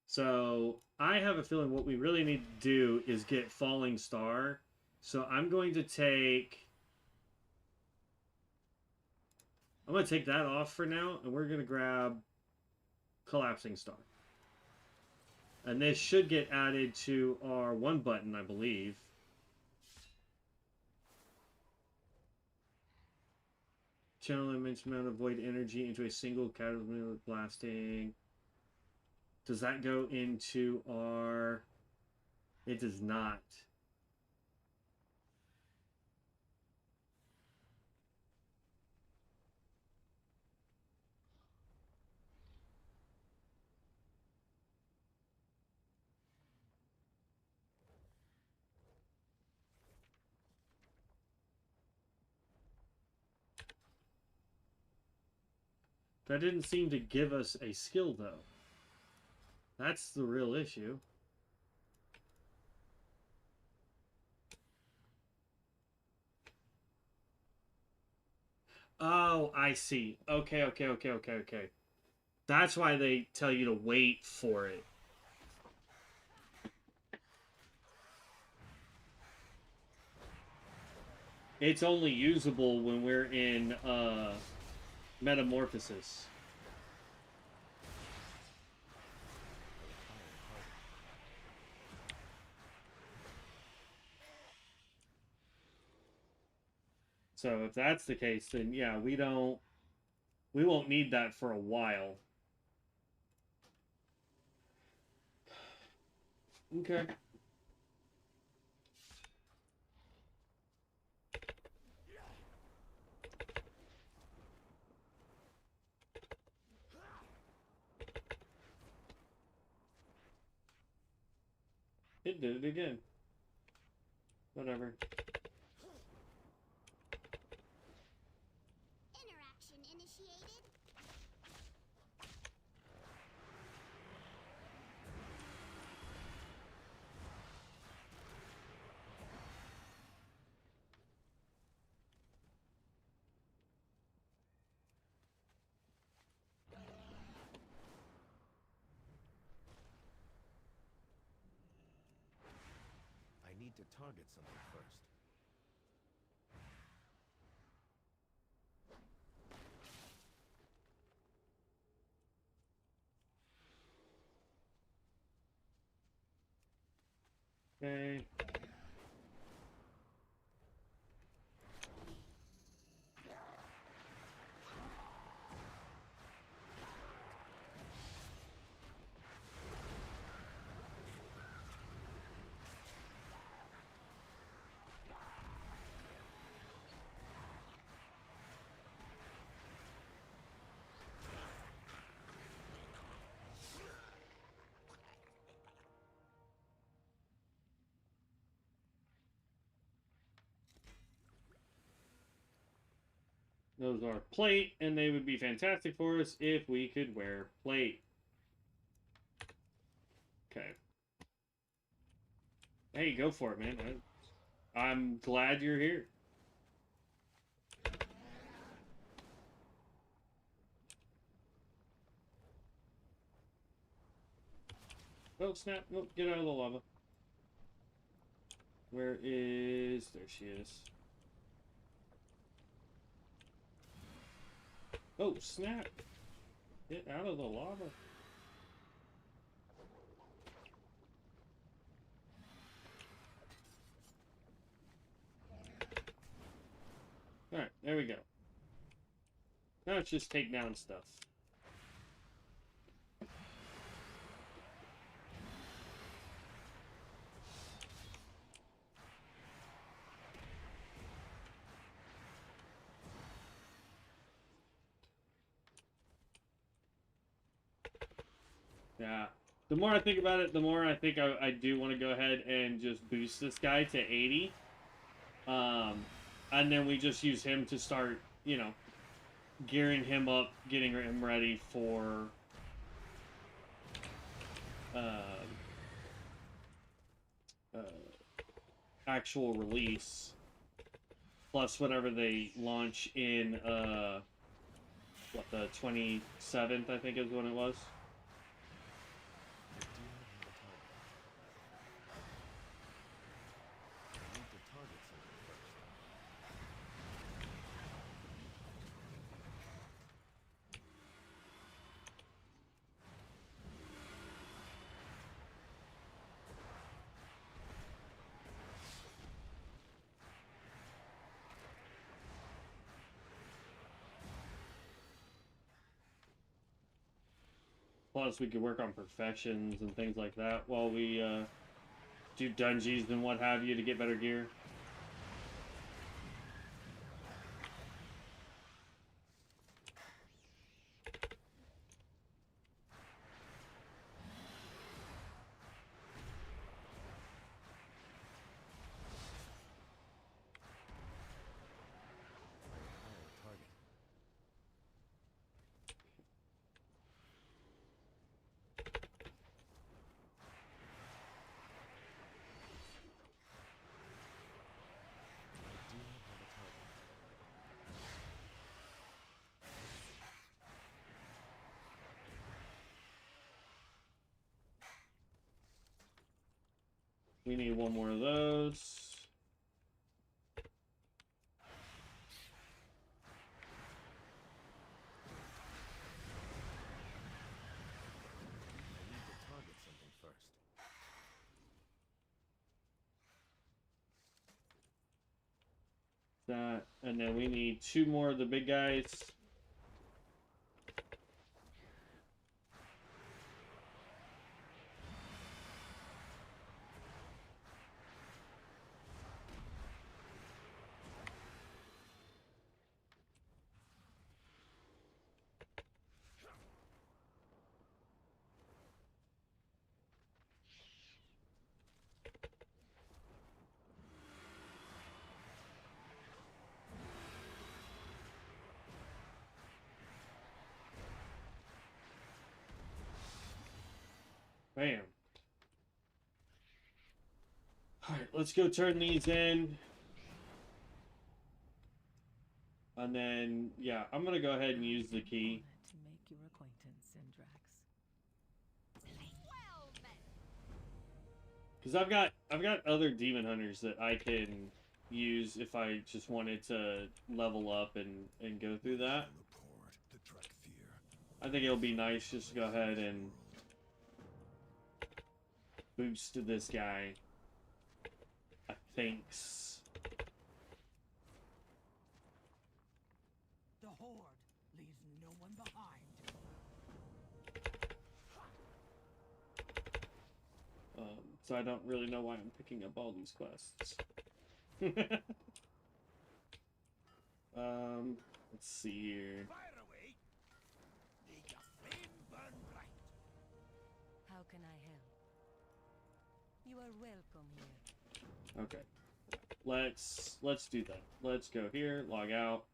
So I have a feeling what we really need to do is get Falling Star. So I'm going to take that off for now, and we're going to grab Collapsing Star. And this should get added to our one button, I believe. Channel immense amount of void energy into a single cataclysmic blasting. Does that go into our... It does not. That didn't seem to give us a skill, though. That's the real issue. Oh, I see. Okay. That's why they tell you to wait for it. It's only usable when we're in Metamorphosis. So if that's the case, then yeah, we won't need that for a while. Okay. It did it again. Whatever. Interaction initiated. I need to target something first. Okay. Those are plate, and they would be fantastic for us if we could wear plate. Okay. Hey, go for it, man. I'm glad you're here. Oh, snap. Nope, get out of the lava. Where is... There she is. Oh, snap. Get out of the lava. Alright, there we go. Now let's just take down stuff. Yeah. The more I think about it, the more I think I do want to go ahead and just boost this guy to 80. And then we just use him to start, you know, gearing him up, getting him ready for actual release. Plus whatever they launch in, what, the 27th, I think is when it was. Plus, we could work on professions and things like that while we do dungeons and what have you to get better gear. We need one more of those. I need to target something first. That, and then we need 2 more of the big guys. Bam. Alright, let's go turn these in. And then, yeah, I'm gonna go ahead and use the key. To make your acquaintance, Syndrax. Well met. Because I've got other demon hunters that I can use if I just wanted to level up and go through that. I think it'll be nice just to go ahead and boost this guy. I thinks. The Horde leaves no one behind. So I don't really know why I'm picking up all these quests. Let's see here. Fire away. Make a flame burn bright. How can I help? You are welcome here. Okay. Let's do that. Let's go here, log out.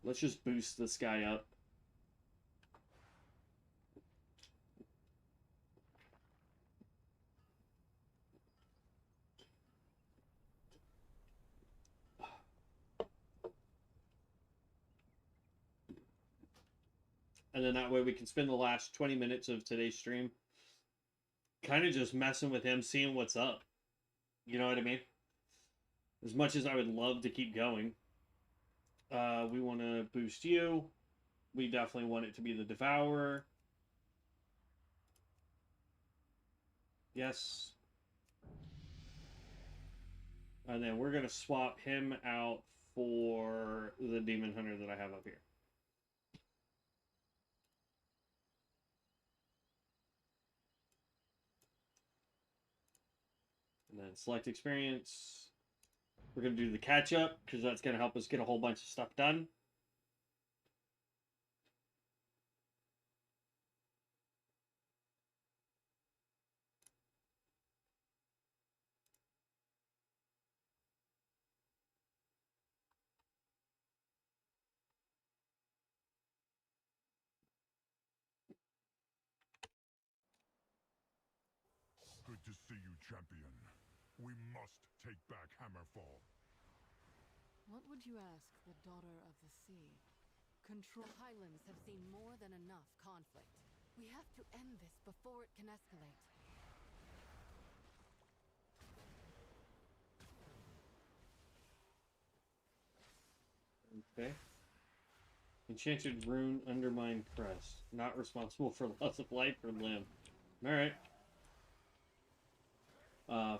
Let's just boost this guy up. And then that way we can spend the last 20 minutes of today's stream kind of just messing with him, seeing what's up. You know what I mean? As much as I would love to keep going, we want to boost you. We definitely want it to be the Devourer. Yes. And then we're going to swap him out for the Demon Hunter that I have up here. And then select experience. We're going to do the catch up because that's going to help us get a whole bunch of stuff done. Good to see you, champion. We must take back Hammerfall. What would you ask the daughter of the sea? Control. The Highlands have seen more than enough conflict. We have to end this before it can escalate. Okay. Enchanted rune, undermine crest. Not responsible for loss of life or limb. Alright.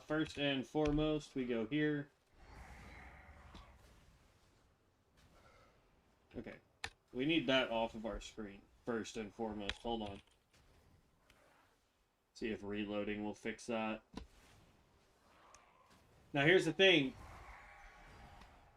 First and foremost, we go here. Okay. We need that off of our screen. First and foremost. Hold on. See if reloading will fix that. Now here's the thing.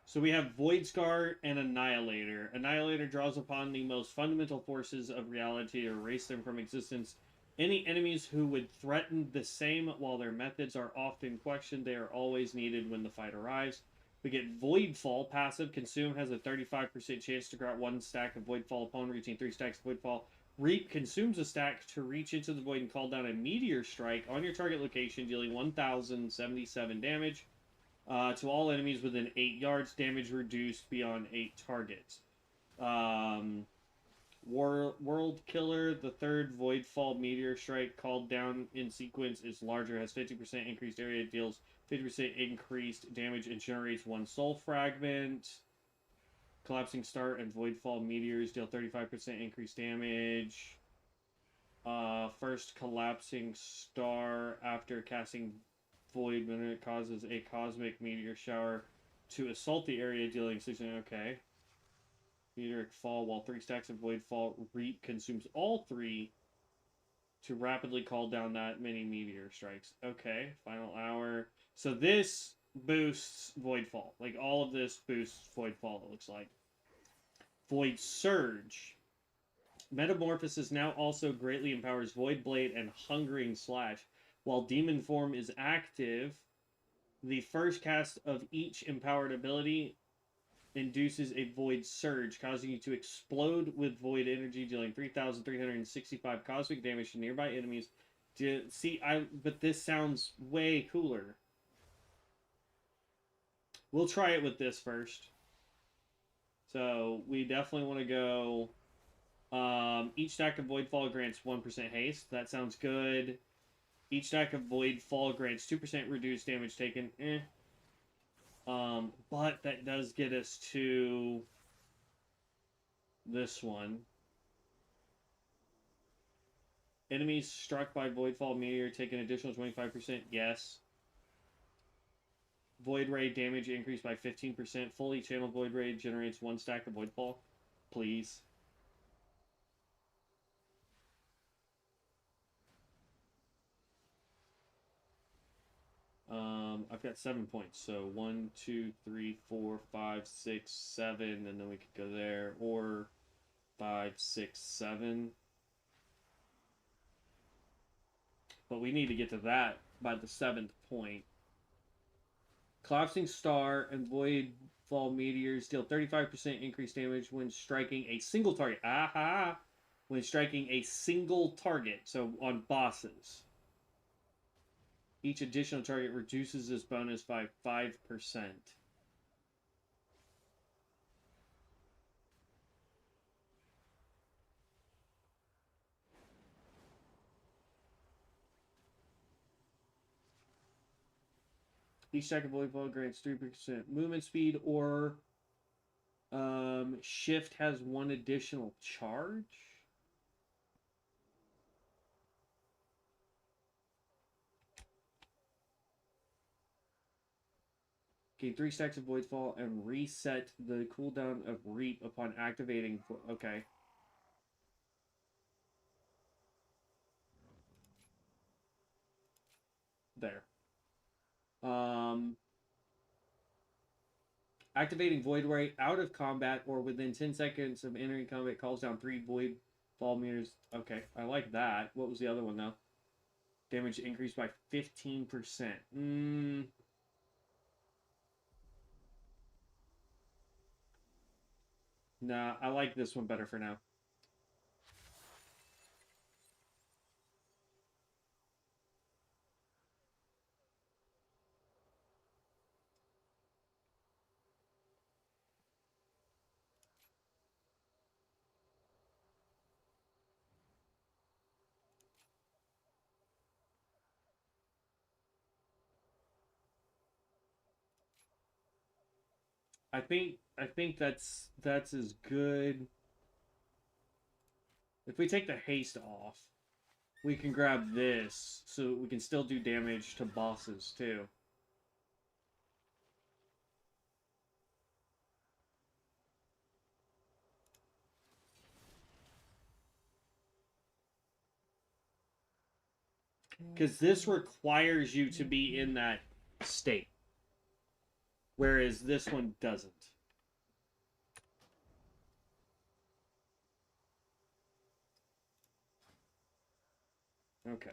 So we have Void Scar and Annihilator. Annihilator draws upon the most fundamental forces of reality to erase them from existence. Any enemies who would threaten the same, while their methods are often questioned, they are always needed when the fight arrives. We get Voidfall. Passive. Consume has a 35% chance to grant 1 stack of Voidfall upon reaching 3 stacks of Voidfall. Reap consumes a stack to reach into the void and call down a meteor strike on your target location, dealing 1,077 damage. To all enemies within 8 yards, damage reduced beyond 8 targets. World Killer, the third Voidfall Meteor Strike called down in sequence is larger, has 50% increased area, deals 50% increased damage, and generates 1 soul fragment. Collapsing Star and Voidfall Meteors deal 35% increased damage. First Collapsing Star after casting Void when it causes a cosmic meteor shower to assault the area, dealing 6. Okay. Meteoric Fall, while 3 stacks of Voidfall Reap consumes all 3 to rapidly call down that many meteor strikes. Okay, final hour. So this boosts Voidfall. Like, all of this boosts Voidfall, it looks like. Void Surge. Metamorphosis now also greatly empowers Void Blade and Hungering Slash. While Demon Form is active, the first cast of each empowered ability induces a Void Surge, causing you to explode with Void Energy, dealing 3,365 cosmic damage to nearby enemies. But this sounds way cooler. We'll try it with this first. So, we definitely want to go... each stack of Voidfall grants 1% haste. That sounds good. Each stack of Voidfall grants 2% reduced damage taken. But that does get us to this one. Enemies struck by Voidfall Meteor take an additional 25%. Yes. Void Ray damage increased by 15%. Fully channeled Void Ray generates 1 stack of Voidfall. Please. I've got 7 points. So 1, 2, 3, 4, 5, 6, 7, and then we could go there. Or 5, 6, 7. But we need to get to that by the 7th point. Collapsing Star and Voidfall Meteors deal 35% increased damage when striking a single target. Aha! When striking a single target, so on bosses. Each additional target reduces this bonus by 5%. Each stack of Voidfall grants 3% movement speed, or Shift has 1 additional charge. Gain 3 stacks of Voidfall and reset the cooldown of Reap upon activating. Okay. There. Activating Void Ray out of combat or within 10 seconds of entering combat calls down 3 Voidfall meters. Okay, I like that. What was the other one, though? Damage increased by 15%. Nah, I like this one better for now. I think that's as good. If we take the haste off, we can grab this, so we can still do damage to bosses too. Because this requires you to be in that state. Whereas this one doesn't. Okay.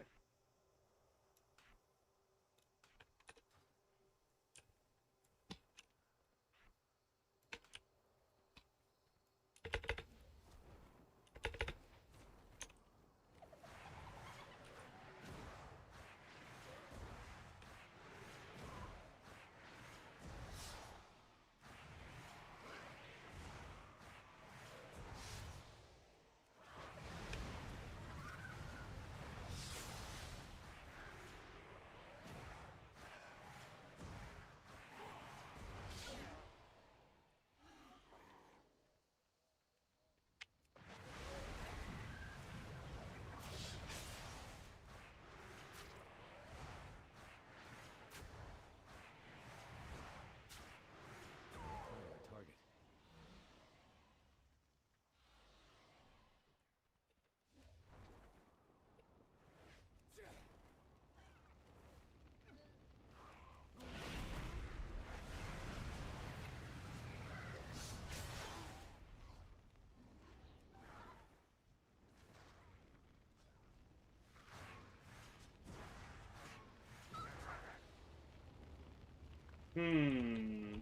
Hmm.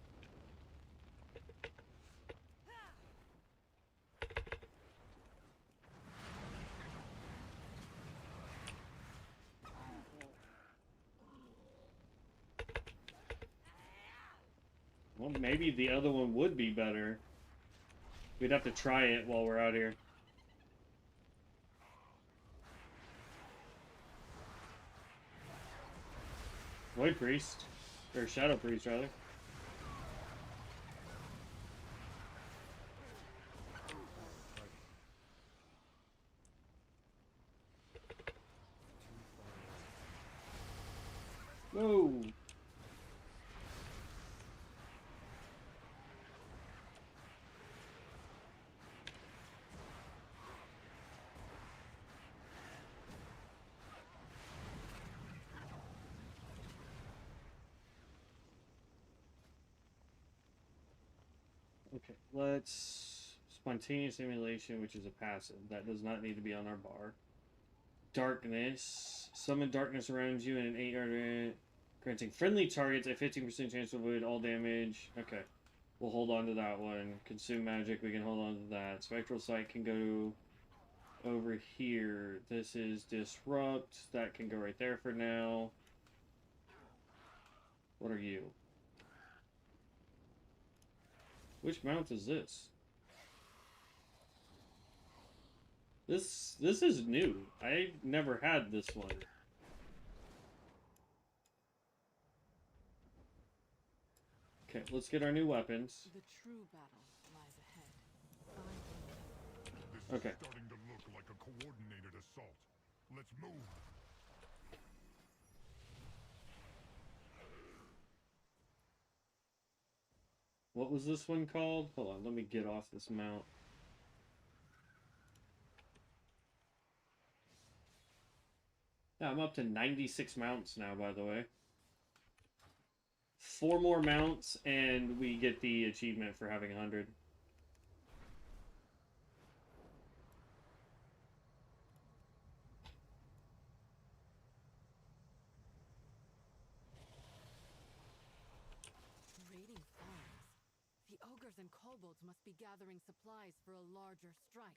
Well, maybe the other one would be better. We'd have to try it while we're out here. Void Priest. Or Shadow Priest, rather. Whoa! Okay, let's... Spontaneous Simulation, which is a passive. That does not need to be on our bar. Darkness. Summon darkness around you in an 8-yard... Granting friendly targets a 15% chance to avoid all damage. Okay. We'll hold on to that one. Consume magic, we can hold on to that. Spectral Sight can go over here. This is Disrupt. That can go right there for now. What are you? Which mount is this? This is new. I never had this one. Okay, let's get our new weapons. The true battle lies ahead. This Okay. is starting to look like a coordinated assault. Let's move. What was this one called? Hold on, let me get off this mount. Yeah, I'm up to 96 mounts now, by the way. 4 more mounts, and we get the achievement for having 100. Raiding farms. The ogres and kobolds must be gathering supplies for a larger strike.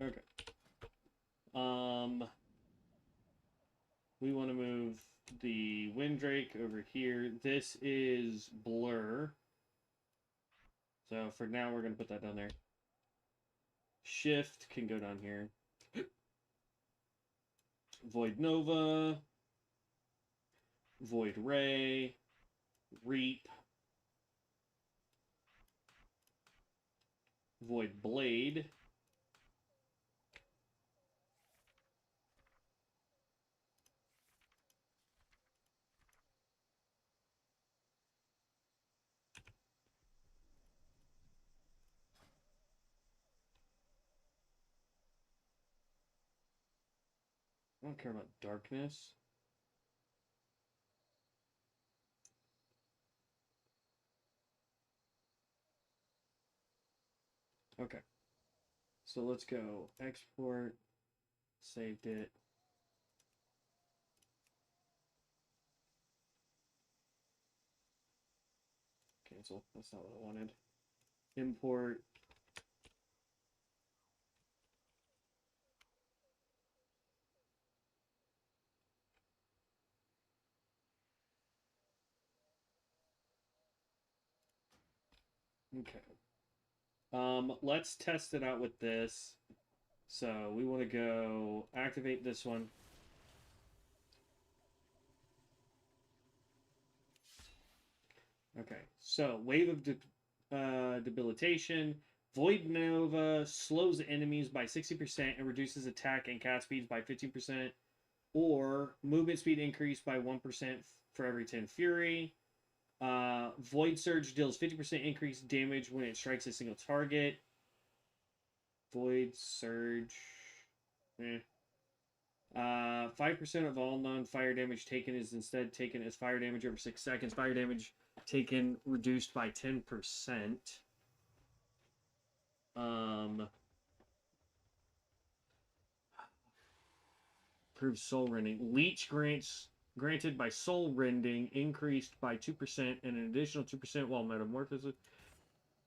Okay. We want to move the Windrake over here. This is Blur. So for now, we're going to put that down there. Shift can go down here. Void Nova. Void Ray. Reap. Void Blade. I don't care about darkness. Okay. So let's go export. Saved it. Cancel. That's not what I wanted. Import. Okay. Let's test it out with this. So we want to go activate this one. Okay. So wave of debilitation. Void Nova slows enemies by 60% and reduces attack and cast speeds by 15%. Or movement speed increased by 1% for every 10 fury. Void Surge deals 50% increased damage when it strikes a single target. Void Surge. 5% of all non-fire damage taken is instead taken as fire damage over 6 seconds. Fire damage taken reduced by 10%. Proves soul rending. Leech granted by soul rending increased by 2% and an additional 2% while metamorphosis.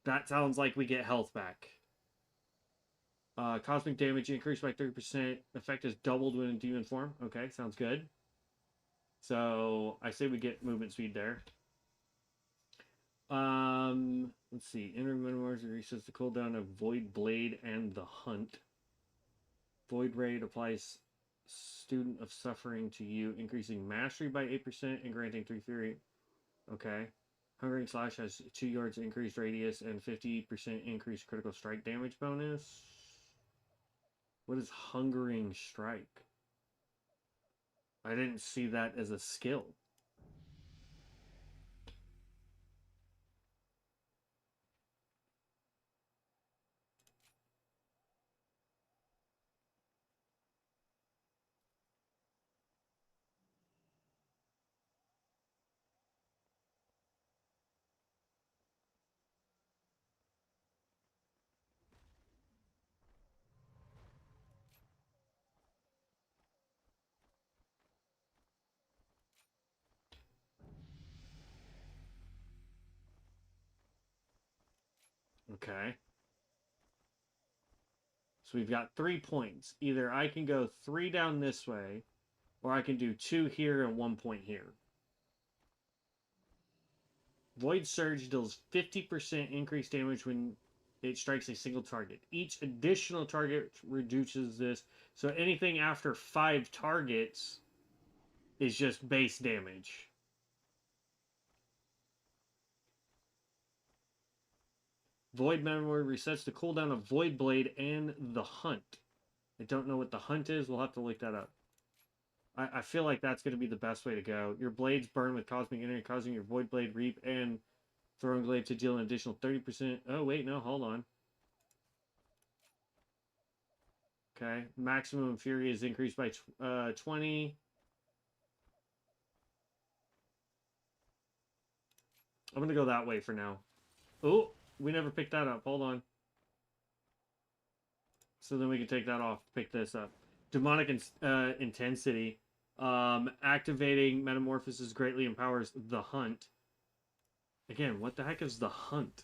That sounds like we get health back. Cosmic damage increased by 30%. Effect is doubled when in demon form. Okay, sounds good. So I say we get movement speed there. Let's see. Inner metamorphosis resets the cooldown of Void Blade and the Hunt. Void Raid applies Student of Suffering to you, increasing mastery by 8% and granting 3 fury. Okay. Hungering Slash has 2 yards increased radius and 50% increased critical strike damage bonus. What is Hungering Strike? I didn't see that as a skill. Okay. So we've got 3 points. Either I can go 3 down this way, or I can do 2 here and 1 point here. Void Surge deals 50% increased damage when it strikes a single target. Each additional target reduces this. So anything after 5 targets is just base damage. Void Memory resets the cooldown of Void Blade and the Hunt. I don't know what the Hunt is. We'll have to look that up. I feel like that's going to be the best way to go. Your blades burn with Cosmic Energy, causing your Void Blade, Reap, and Throwing Blade to deal an additional 30%. Oh, wait, no, hold on. Okay. Maximum Fury is increased by 20. I'm going to go that way for now. Oh, we never picked that up. Hold on. So then we can take that off. Pick this up. Demonic Intensity. Activating Metamorphosis greatly empowers the Hunt. Again, what the heck is the Hunt?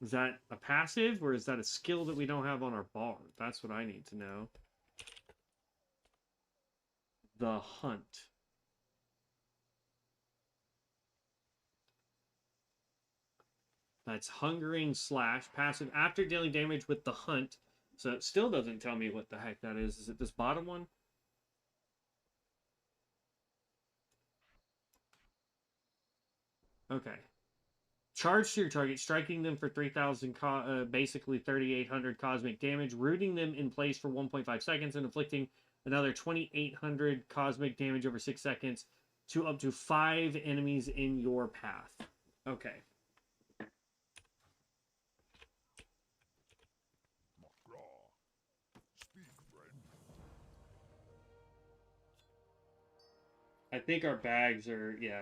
Is that a passive, or is that a skill that we don't have on our bar? That's what I need to know. The Hunt. That's Hungering Slash. Passive after dealing damage with the Hunt. So it still doesn't tell me what the heck that is. Is it this bottom one? Okay. Charge to your target, striking them for 3,000, basically 3,800 cosmic damage, rooting them in place for 1.5 seconds, and inflicting another 2,800 cosmic damage over 6 seconds to up to 5 enemies in your path. Okay. I think our bags are, yeah,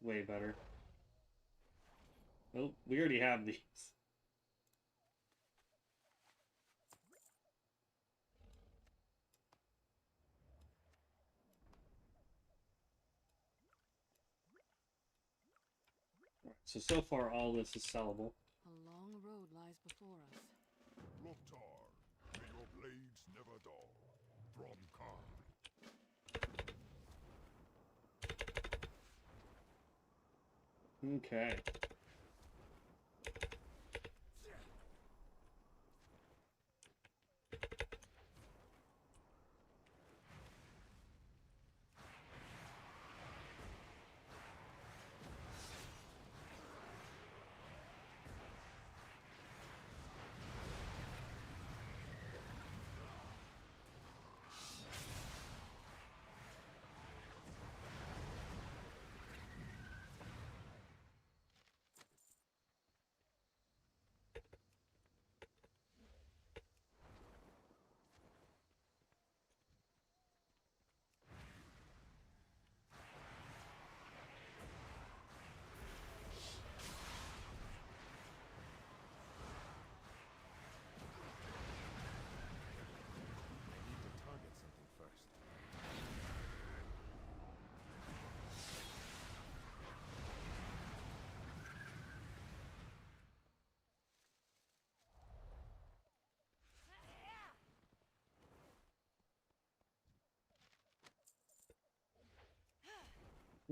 way better. Well, we already have these. So far all this is sellable. A long road lies before us. Loktar, may your blades never dull. From Khan. Okay.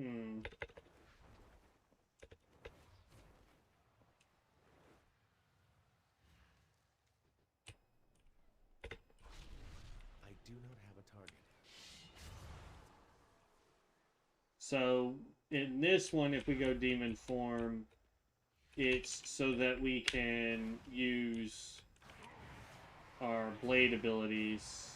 I do not have a target. So in this one, if we go demon form, it's so that we can use our blade abilities.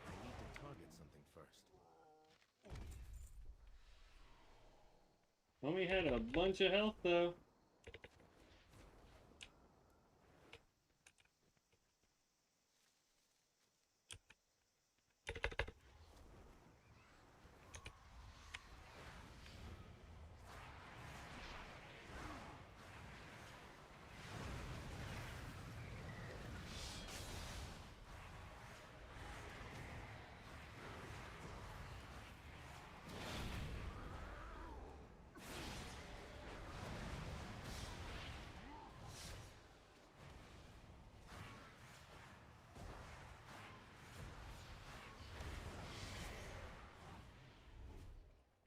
I need to target something first. Homie had a bunch of health though.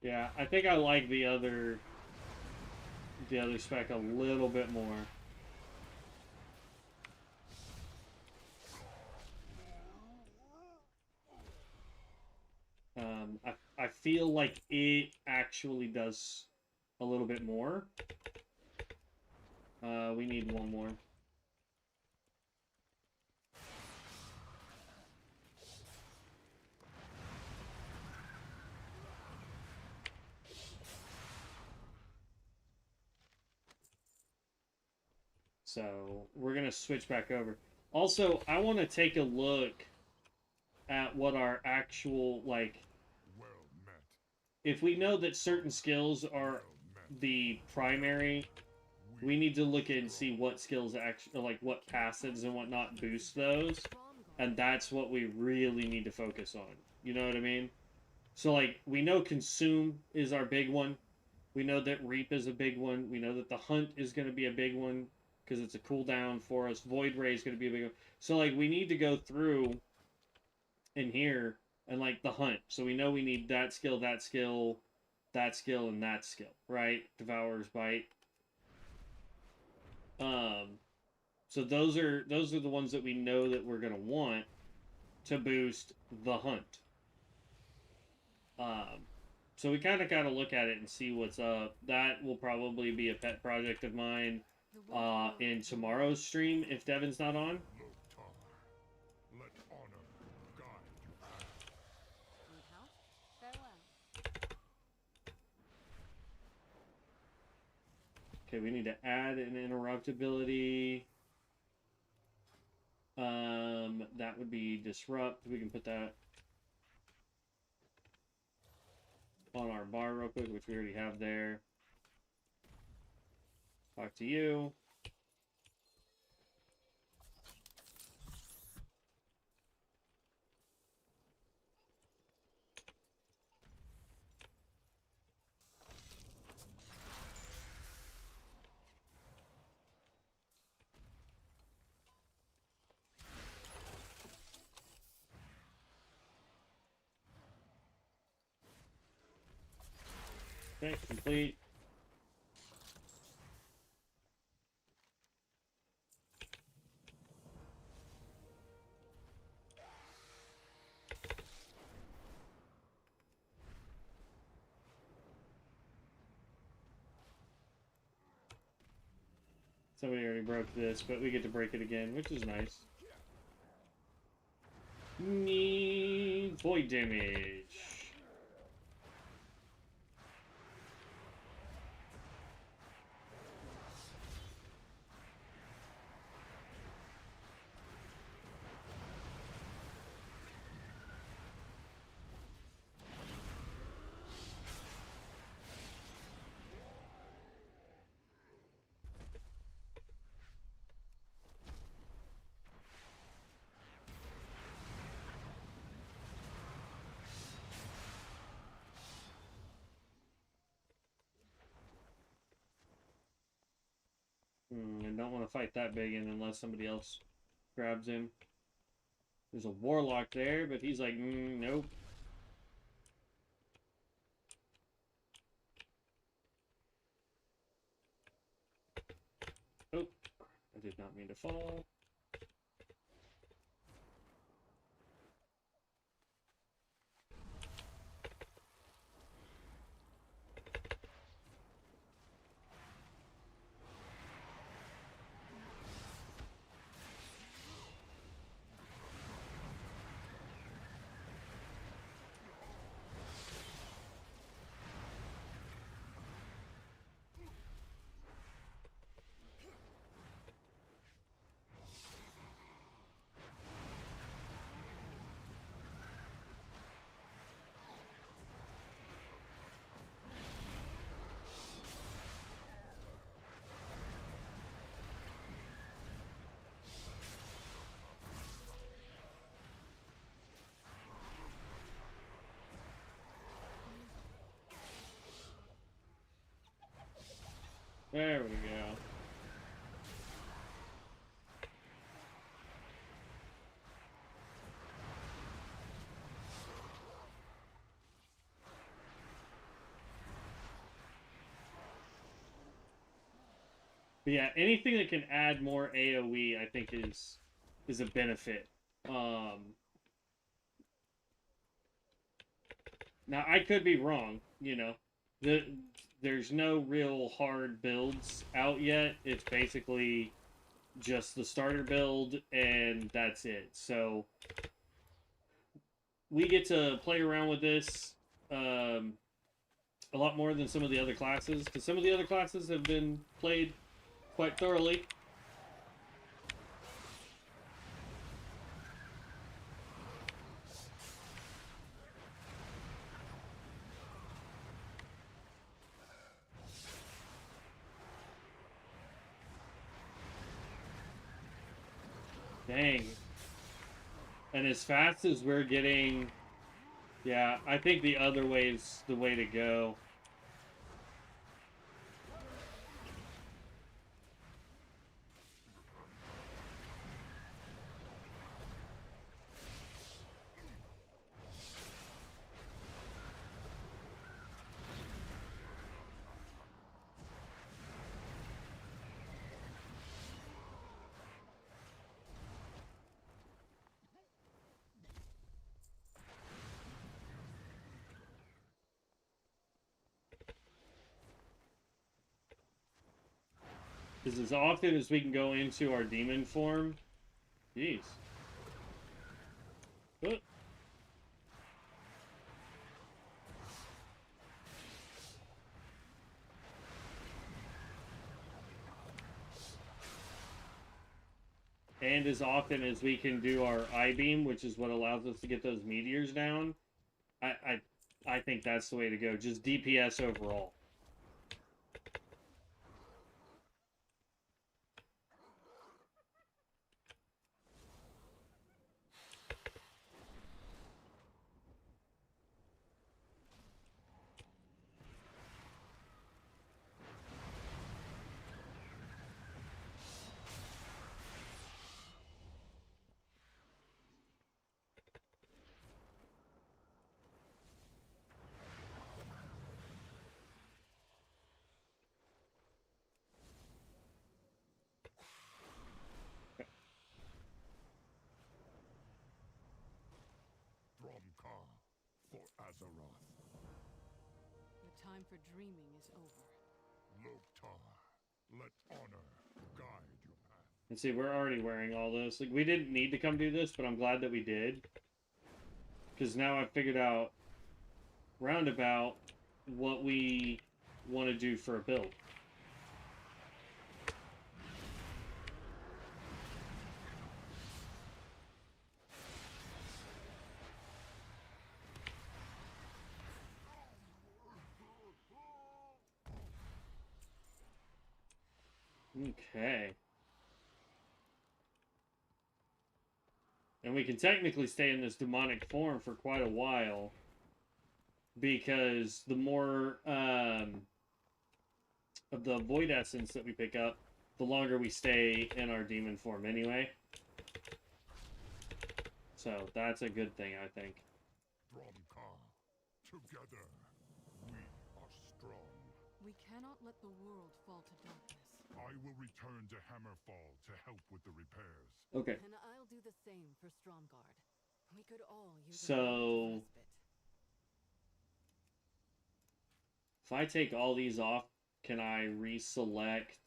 Yeah, I think I like the other spec a little bit more. I feel like it actually does a little bit more. We need one more. So we're gonna switch back over. Also, I want to take a look at what our actual, like, Well met. if we know that certain skills are the primary, we need to look and see what skills actually, like what passives and whatnot boost those, and that's what we really need to focus on. You know what I mean? So, like, we know consume is our big one. We know that reap is a big one. We know that the hunt is going to be a big one because it's a cooldown for us. Void ray is going to be a big one. So, like, we need to go through in here and, like, the hunt. So we know we need that skill, that skill, that skill, and that skill, right? Devourer's Bite. So those are the ones that we know that we're gonna want to boost the hunt. So we kind of gotta look at it and see what's up. That will probably be a pet project of mine in tomorrow's stream if Devin's not on. Let honor guide you. Farewell. Okay, we need to add an interrupt ability. That would be disrupt. We can put that on our bar real quick, which we already have there. Talk to you. Okay, complete. Somebody already broke this, but we get to break it again, which is nice. Need void damage. I don't want to fight that big in unless somebody else grabs him. There's a warlock there, but he's like, nope. Oh, I did not mean to fall. There we go. But yeah, anything that can add more AoE, I think is a benefit. Now I could be wrong, you know. There's no real hard builds out yet. It's basically just the starter build and that's it. So we get to play around with this a lot more than some of the other classes, because some of the other classes have been played quite thoroughly. Dang. And as fast as we're getting... Yeah, I think the other way is the way to go. Because as often as we can go into our demon form... Jeez. Oh. And as often as we can do our I-beam, which is what allows us to get those meteors down, I think that's the way to go. Just DPS overall. The time for dreaming is over. Loktar, let honor guide your path. And see, we're already wearing all this. Like, we didn't need to come do this, but I'm glad that we did. Because now I've figured out roundabout what we want to do for a build. Okay. And we can technically stay in this demonic form for quite a while, because the more of the Void Essence that we pick up, the longer we stay in our demon form anyway. So that's a good thing, I think. Together, we are strong. We cannot let the world fall to darkness. I will return to Hammerfall to help with the repairs. Okay. And I'll do the same for Stromgarde. We could all use a So moment of respite. if I take all these off, can I reselect?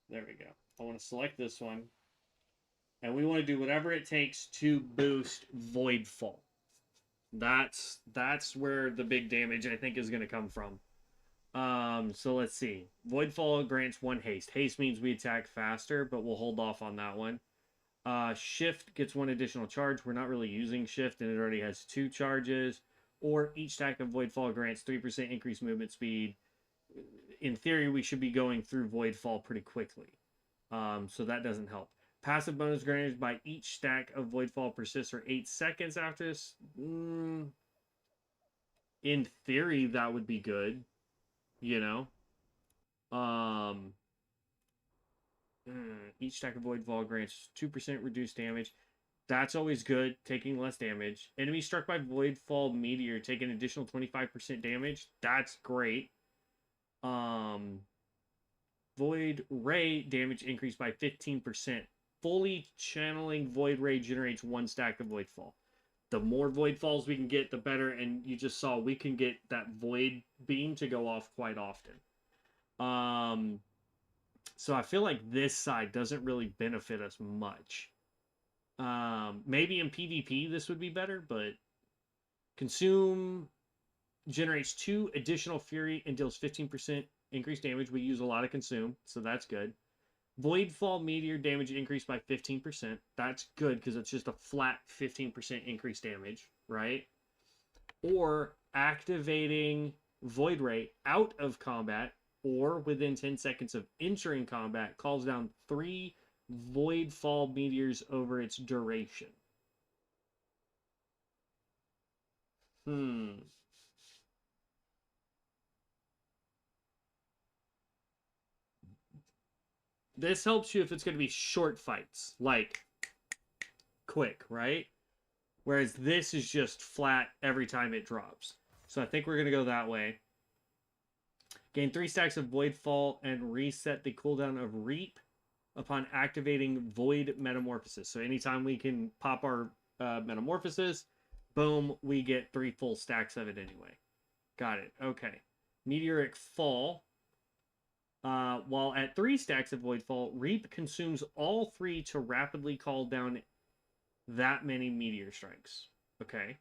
There we go. I want to select this one. And we want to do whatever it takes to boost Voidfall. That's where the big damage, I think, is going to come from. So let's see. Voidfall grants 1 haste. Haste means we attack faster, but we'll hold off on that one. Shift gets 1 additional charge. We're not really using Shift, and it already has 2 charges. Or each stack of Voidfall grants 3% increased movement speed. In theory, we should be going through Voidfall pretty quickly. So that doesn't help. Passive bonus granted by each stack of Voidfall persists for 8 seconds after this. In theory, that would be good. You know? Each stack of Voidfall grants 2% reduced damage. That's always good, taking less damage. Enemy struck by Voidfall Meteor take an additional 25% damage. That's great. Void Ray damage increased by 15%. Fully channeling Void Ray generates 1 stack of Voidfall. The more Voidfalls we can get, the better. And you just saw we can get that Void Beam to go off quite often. So I feel like this side doesn't really benefit us much. Maybe in PvP this would be better, but Consume generates 2 additional Fury and deals 15% increased damage. We use a lot of Consume, so that's good. Voidfall Meteor damage increased by 15%. That's good because it's just a flat 15% increased damage, right? Or activating Void Ray out of combat or within 10 seconds of entering combat calls down 3 Voidfall Meteors over its duration. This helps you if it's going to be short fights, like quick, right? Whereas this is just flat every time it drops. So I think we're going to go that way. Gain 3 stacks of Voidfall and reset the cooldown of Reap upon activating Void Metamorphosis. So anytime we can pop our Metamorphosis, boom, we get 3 full stacks of it anyway. Got it. Okay. Meteoric Fall. While at 3 stacks of Voidfall, Reap consumes all 3 to rapidly call down that many Meteor Strikes. Okay.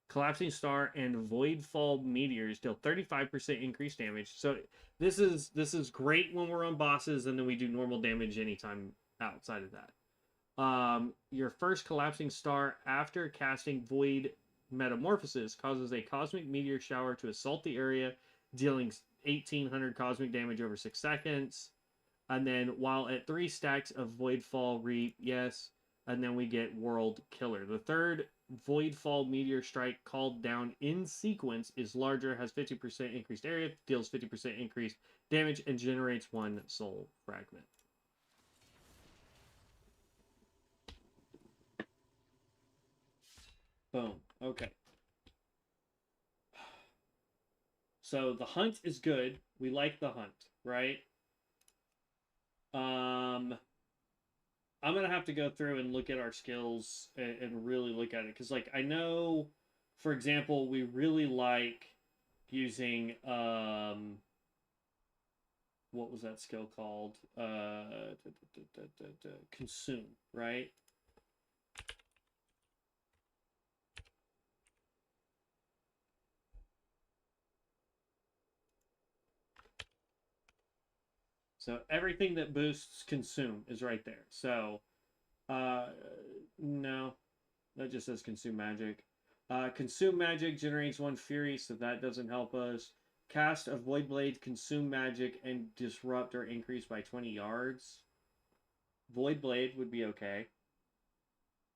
Collapsing Star and Voidfall Meteors deal 35% increased damage. So this is great when we're on bosses, and then we do normal damage anytime outside of that. Your first Collapsing Star after casting Void Metamorphosis causes a Cosmic Meteor Shower to assault the area, dealing 1,800 cosmic damage over 6 seconds. And then while at 3 stacks of Voidfall Reap, yes. And then we get World Killer. The third Voidfall Meteor Strike called down in sequence is larger, has 50% increased area, deals 50% increased damage, and generates 1 soul fragment. Boom. Okay. So the hunt is good. We like the hunt, right? I'm going to have to go through and look at our skills and really look at it. Because, like, I know, for example, we really like using, what was that skill called? Consume, right? So everything that boosts Consume is right there. So, no, that just says Consume Magic. Consume Magic generates 1 Fury, so that doesn't help us. Cast of Void Blade, Consume Magic, and Disrupt are increased by 20 yards. Void Blade would be okay.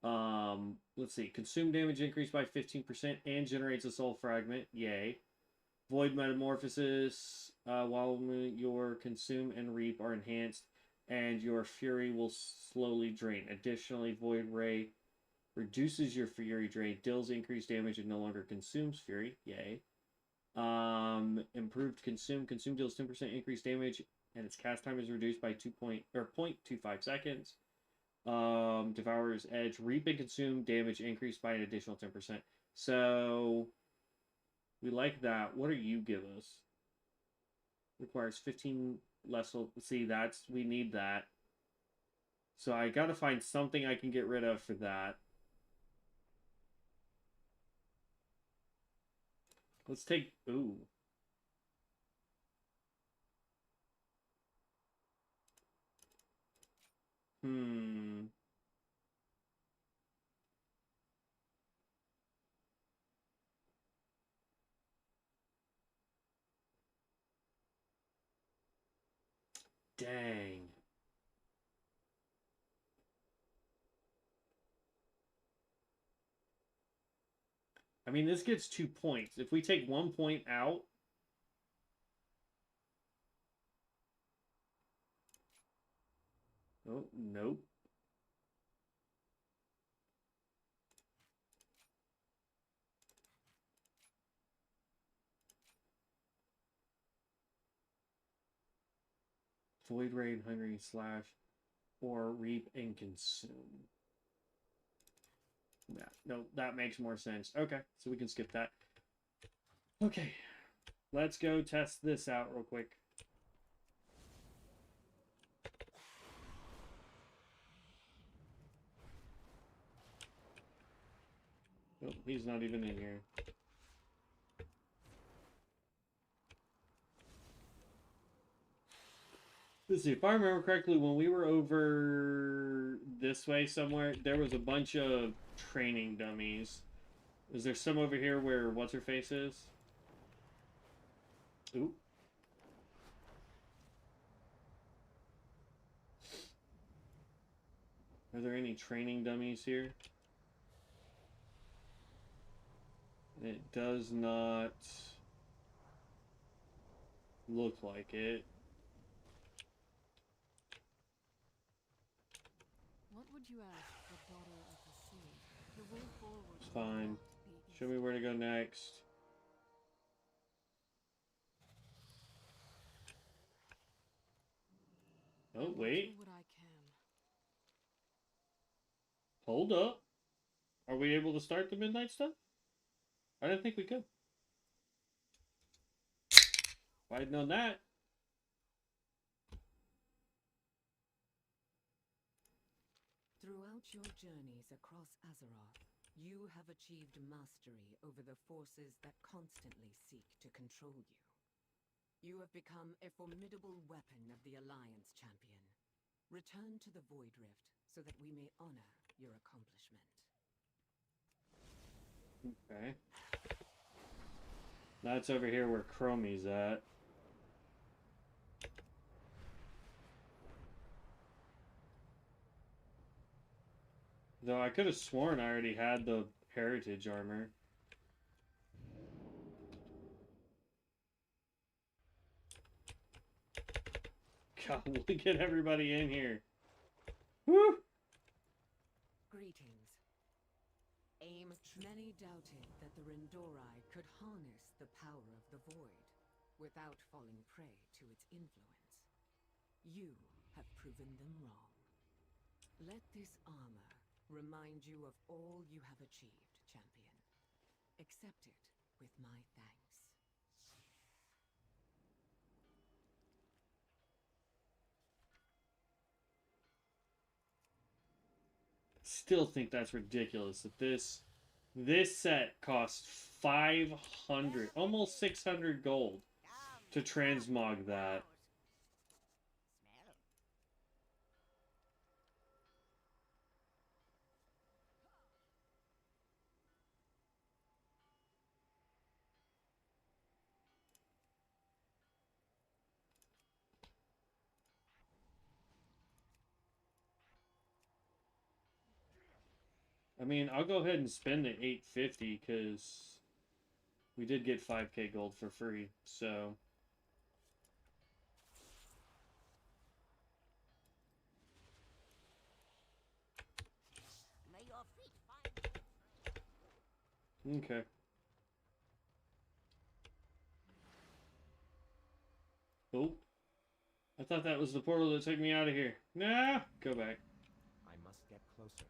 Let's see. Consume damage increased by 15% and generates a soul fragment. Yay. Void Metamorphosis, while your Consume and Reap are enhanced, and your Fury will slowly drain. Additionally, Void Ray reduces your Fury drain, deals increased damage, and no longer consumes Fury. Yay. Improved Consume. Consume deals 10% increased damage, and its cast time is reduced by 0.25 seconds. Devourer's Edge. Reap and Consume damage increased by an additional 10%. So we like that. What do you give us? Requires 15 less. See, we need that. So I gotta find something I can get rid of for that. Let's take, ooh. Dang. I mean, this gets 2 points. If we take 1 point out... Oh, nope. Void Raid, Hungry Slash, or Reap and Consume. Yeah, no, that makes more sense. Okay, so we can skip that. Okay, let's go test this out real quick. Oh, he's not even in here. Let's see, if I remember correctly, when we were over this way somewhere, there was a bunch of training dummies. Is there some over here where what's-her-face is? Ooh. Are there any training dummies here? It does not look like it. What would you ask the daughter of the sea? The way forward. It's fine. Show me where to go next. Oh, wait. Hold up. Are we able to start the midnight stuff? I didn't think we could. If I'd known that. Throughout your journeys across Azeroth, you have achieved mastery over the forces that constantly seek to control you. You have become a formidable weapon of the Alliance, champion. Return to the Void Rift so that we may honor your accomplishment. Okay. That's over here where Chromie's at. Though I could have sworn I already had the heritage armor. God, look at everybody in here. Woo! Greetings. Many doubted that the Rendorai could harness the power of the Void without falling prey to its influence. You have proven them wrong. Let this armor remind you of all you have achieved, champion. Accept it with my thanks. Still think that's ridiculous that this set costs 500, almost 600 gold to transmog that. I mean, I'll go ahead and spend the 850 because We did get 5k gold for free, so... May your feet find... Okay. Oh. I thought that was the portal that took me out of here. Nah, go back. I must get closer.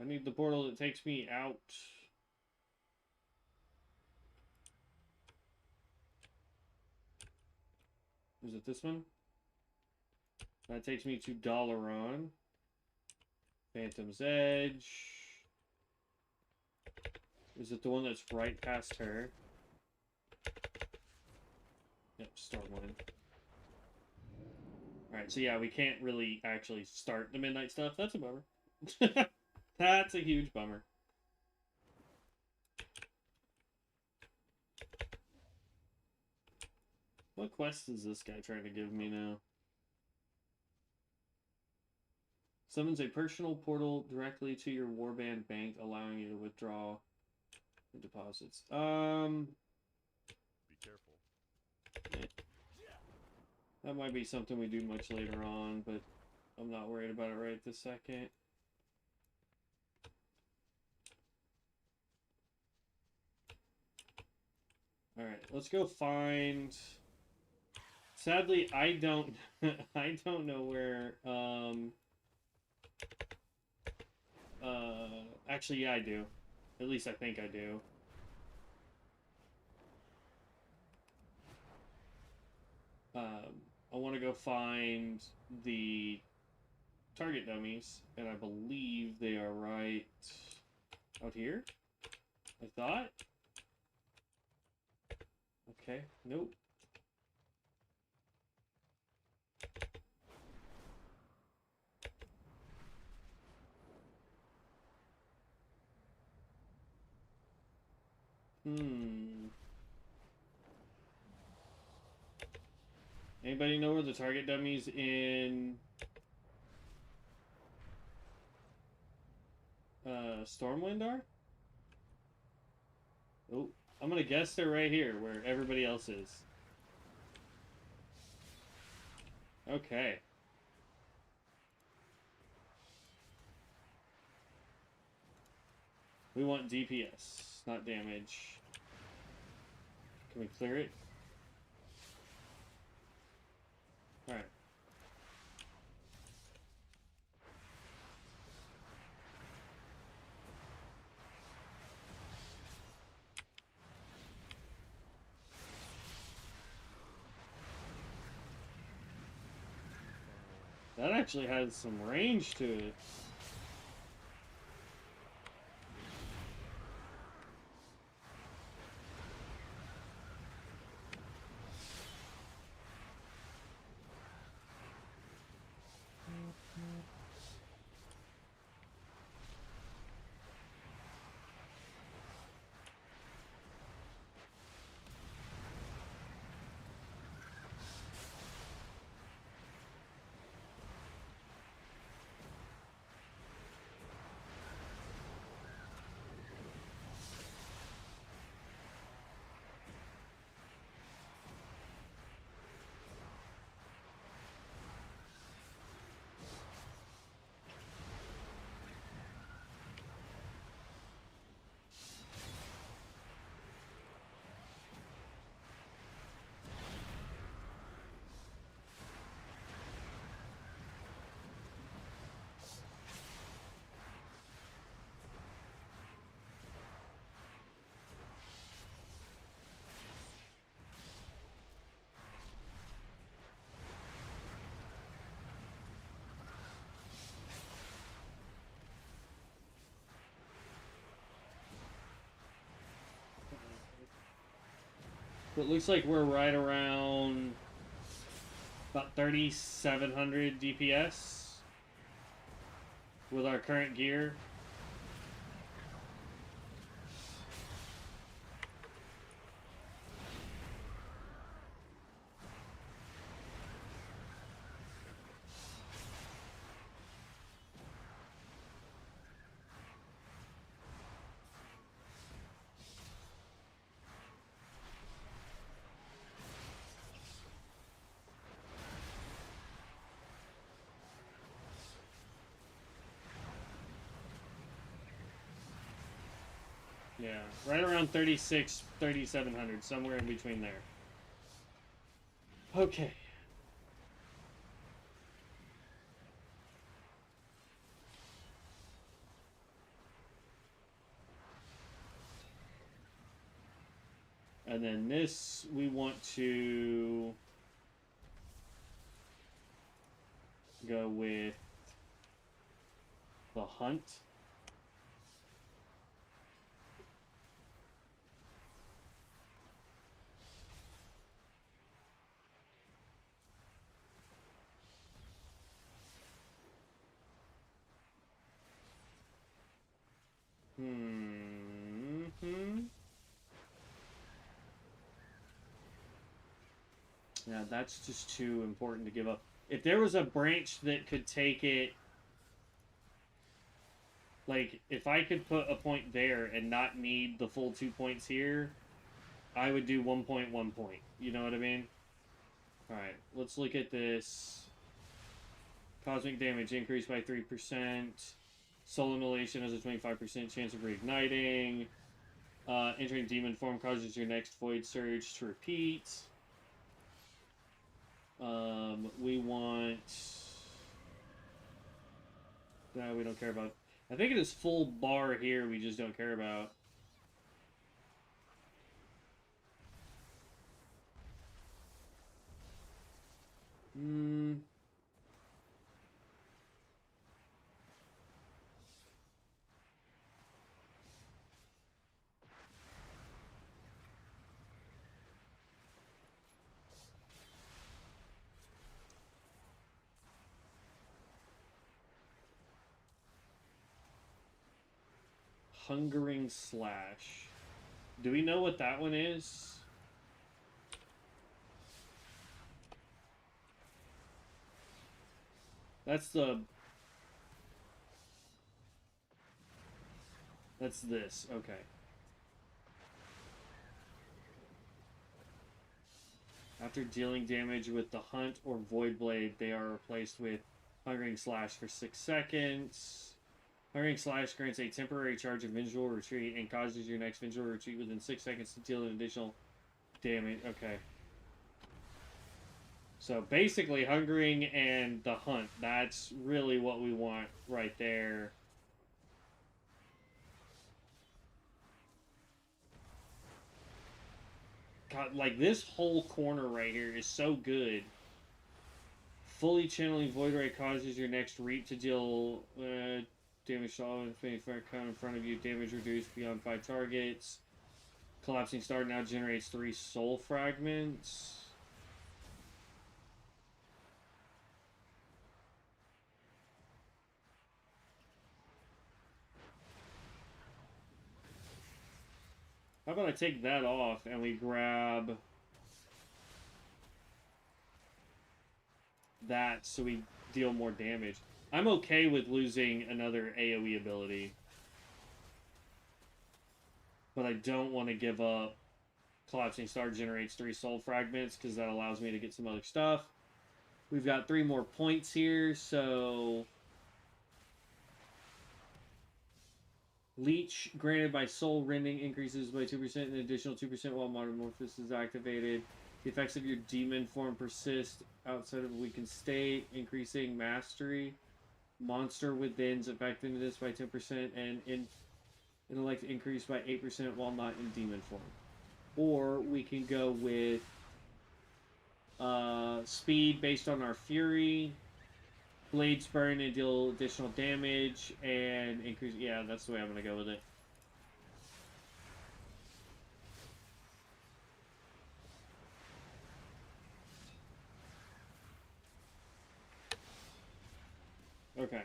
I need the portal that takes me out. Is it this one? That takes me to Dalaran. Phantom's Edge. Is it the one that's right past her? Yep, Stormwind. Alright, so yeah, we can't really actually start the midnight stuff. That's a bummer. That's a huge bummer. What quest is this guy trying to give me now? Summons a personal portal directly to your warband bank, allowing you to withdraw the deposits. Be careful. That might be something we do much later on, but I'm not worried about it right this second. Alright, let's go find... Sadly, I don't I don't know where actually yeah, I do. At least I think I do. I want to go find the target dummies, and I believe they are right out here. I thought. Okay, nope. Anybody know where the target dummies in Stormwind are? Oh, I'm gonna guess they're right here where everybody else is. Okay. We want DPS, not damage. Can we clear it? Alright. That actually has some range to it. It looks like we're right around about 3,700 DPS with our current gear. Yeah, right around 36, 3,700, somewhere in between there. Okay. And then this, we want to go with the hunt. Yeah, that's just too important to give up. If there was a branch that could take it, like, if I could put a point there and not need the full 2 points here, I would do 1 point, 1 point. You know what I mean? Alright, let's look at this. Cosmic damage increased by 3%. Soul Immolation has a 25% chance of reigniting. Entering demon form causes your next void surge to repeat. We want... No, we don't care about... I think it is full bar here we just don't care about. Hungering Slash. Do we know what that one is? That's the... That's this. Okay. After dealing damage with the Hunt or Void Blade, they are replaced with Hungering Slash for 6 seconds. Hungering Slash grants a temporary charge of Visual Retreat and causes your next Visual Retreat within 6 seconds to deal an additional damage. Okay. So basically, Hungering and the Hunt. That's really what we want right there. God, like, this whole corner right here is so good. Fully channeling Void Ray causes your next Reap to deal damage to all enemies in front of you. Damage reduced beyond 5 targets. Collapsing Star now generates 3 soul fragments. How about I take that off and we grab that so we deal more damage. I'm okay with losing another AoE ability. But I don't want to give up Collapsing Star generates 3 soul fragments because that allows me to get some other stuff. We've got 3 more points here, so... Leech granted by Soul Rending increases by 2% and an additional 2% while Metamorphosis is activated. The effects of your demon form persist outside of a weakened state, increasing mastery. Monster within's effectiveness by 10% and intellect increased by 8% while not in demon form. Or we can go with speed based on our fury. Blades burn and deal additional damage and increase. Yeah, that's the way I'm gonna go with it. Okay.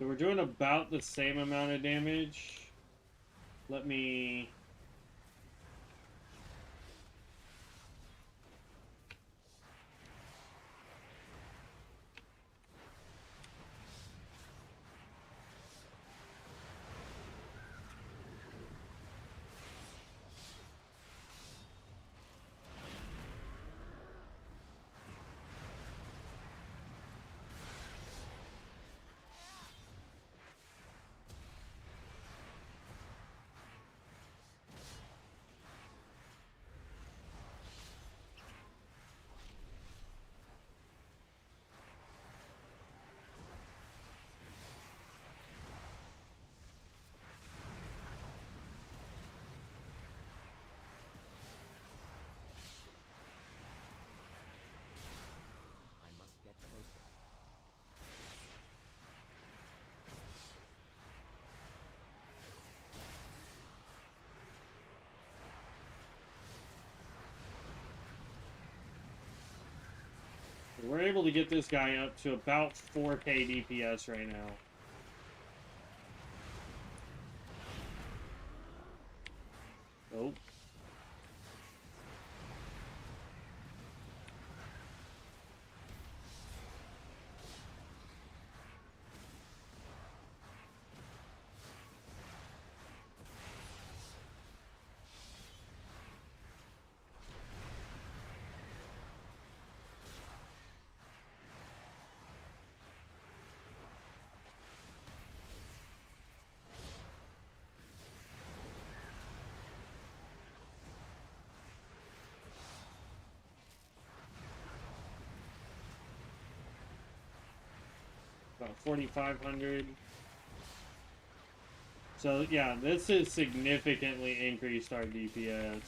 So we're doing about the same amount of damage. Let me... We're able to get this guy up to about 4k DPS right now. Oh. About 4,500. So yeah, this has significantly increased our DPS.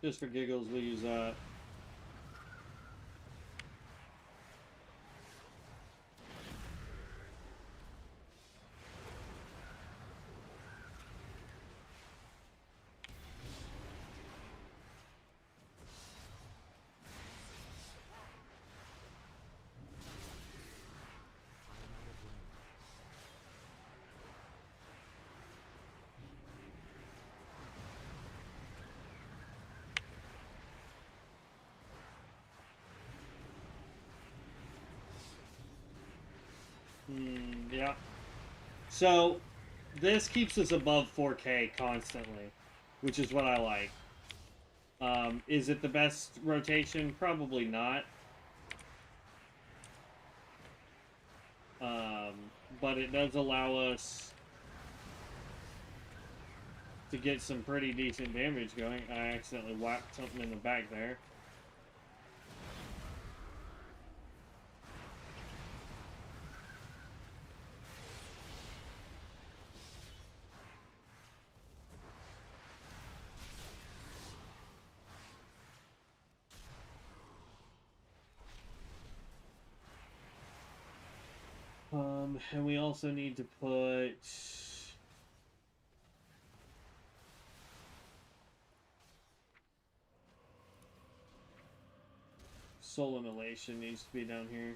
Just for giggles, we'll use that. Yeah. So, this keeps us above 4K constantly, which is what I like. Is it the best rotation? Probably not. But it does allow us to get some pretty decent damage going. I accidentally whacked something in the back there. And we also need to put soul inhalation needs to be down here.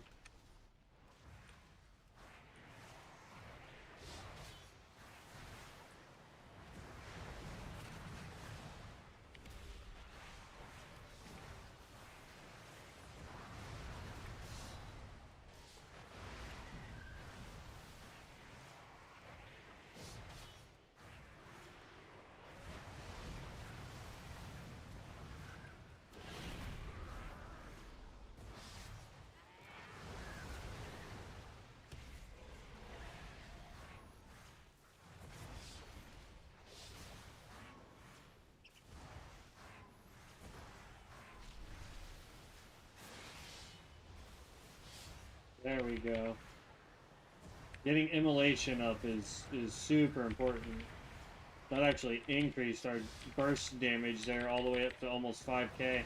There we go. Getting immolation up is super important. That actually increased our burst damage there all the way up to almost 5k.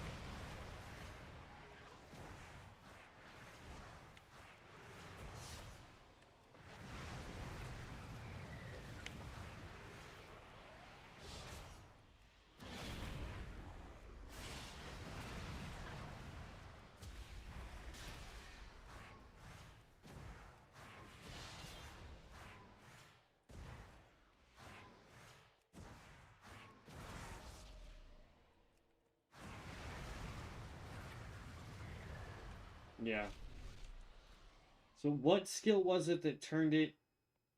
Yeah. So what skill was it that turned it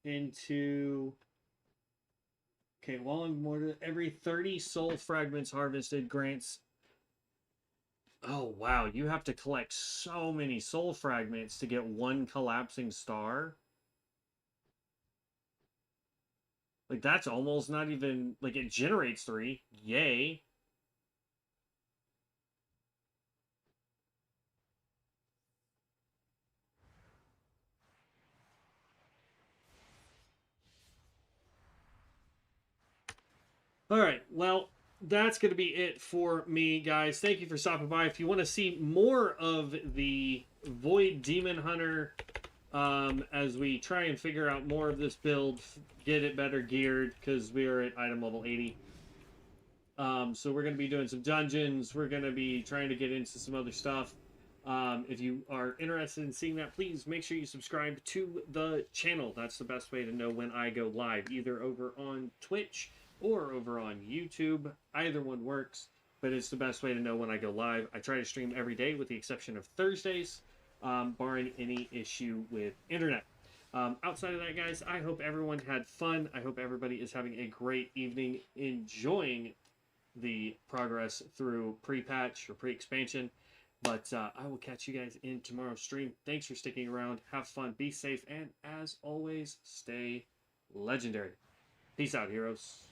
into... Okay, while I'm more... Every 30 soul fragments harvested grants... Oh, wow. You have to collect so many soul fragments to get one collapsing star. Like, that's almost not even... Like, it generates 3. Yay. Alright, well, that's going to be it for me, guys. Thank you for stopping by. If you want to see more of the Void Demon Hunter, as we try and figure out more of this build, get it better geared, because we are at item level 80. So we're going to be doing some dungeons. We're going to be trying to get into some other stuff. If you are interested in seeing that, please make sure you subscribe to the channel. That's the best way to know when I go live, either over on Twitch or over on YouTube. Either one works, but it's the best way to know when I go live. I try to stream every day with the exception of Thursdays, barring any issue with internet. Outside of that, guys, I hope everyone had fun. I hope everybody is having a great evening, enjoying the progress through pre-patch or pre-expansion. But I will catch you guys in tomorrow's stream. Thanks for sticking around. Have fun, be safe, and as always, stay legendary. Peace out, heroes.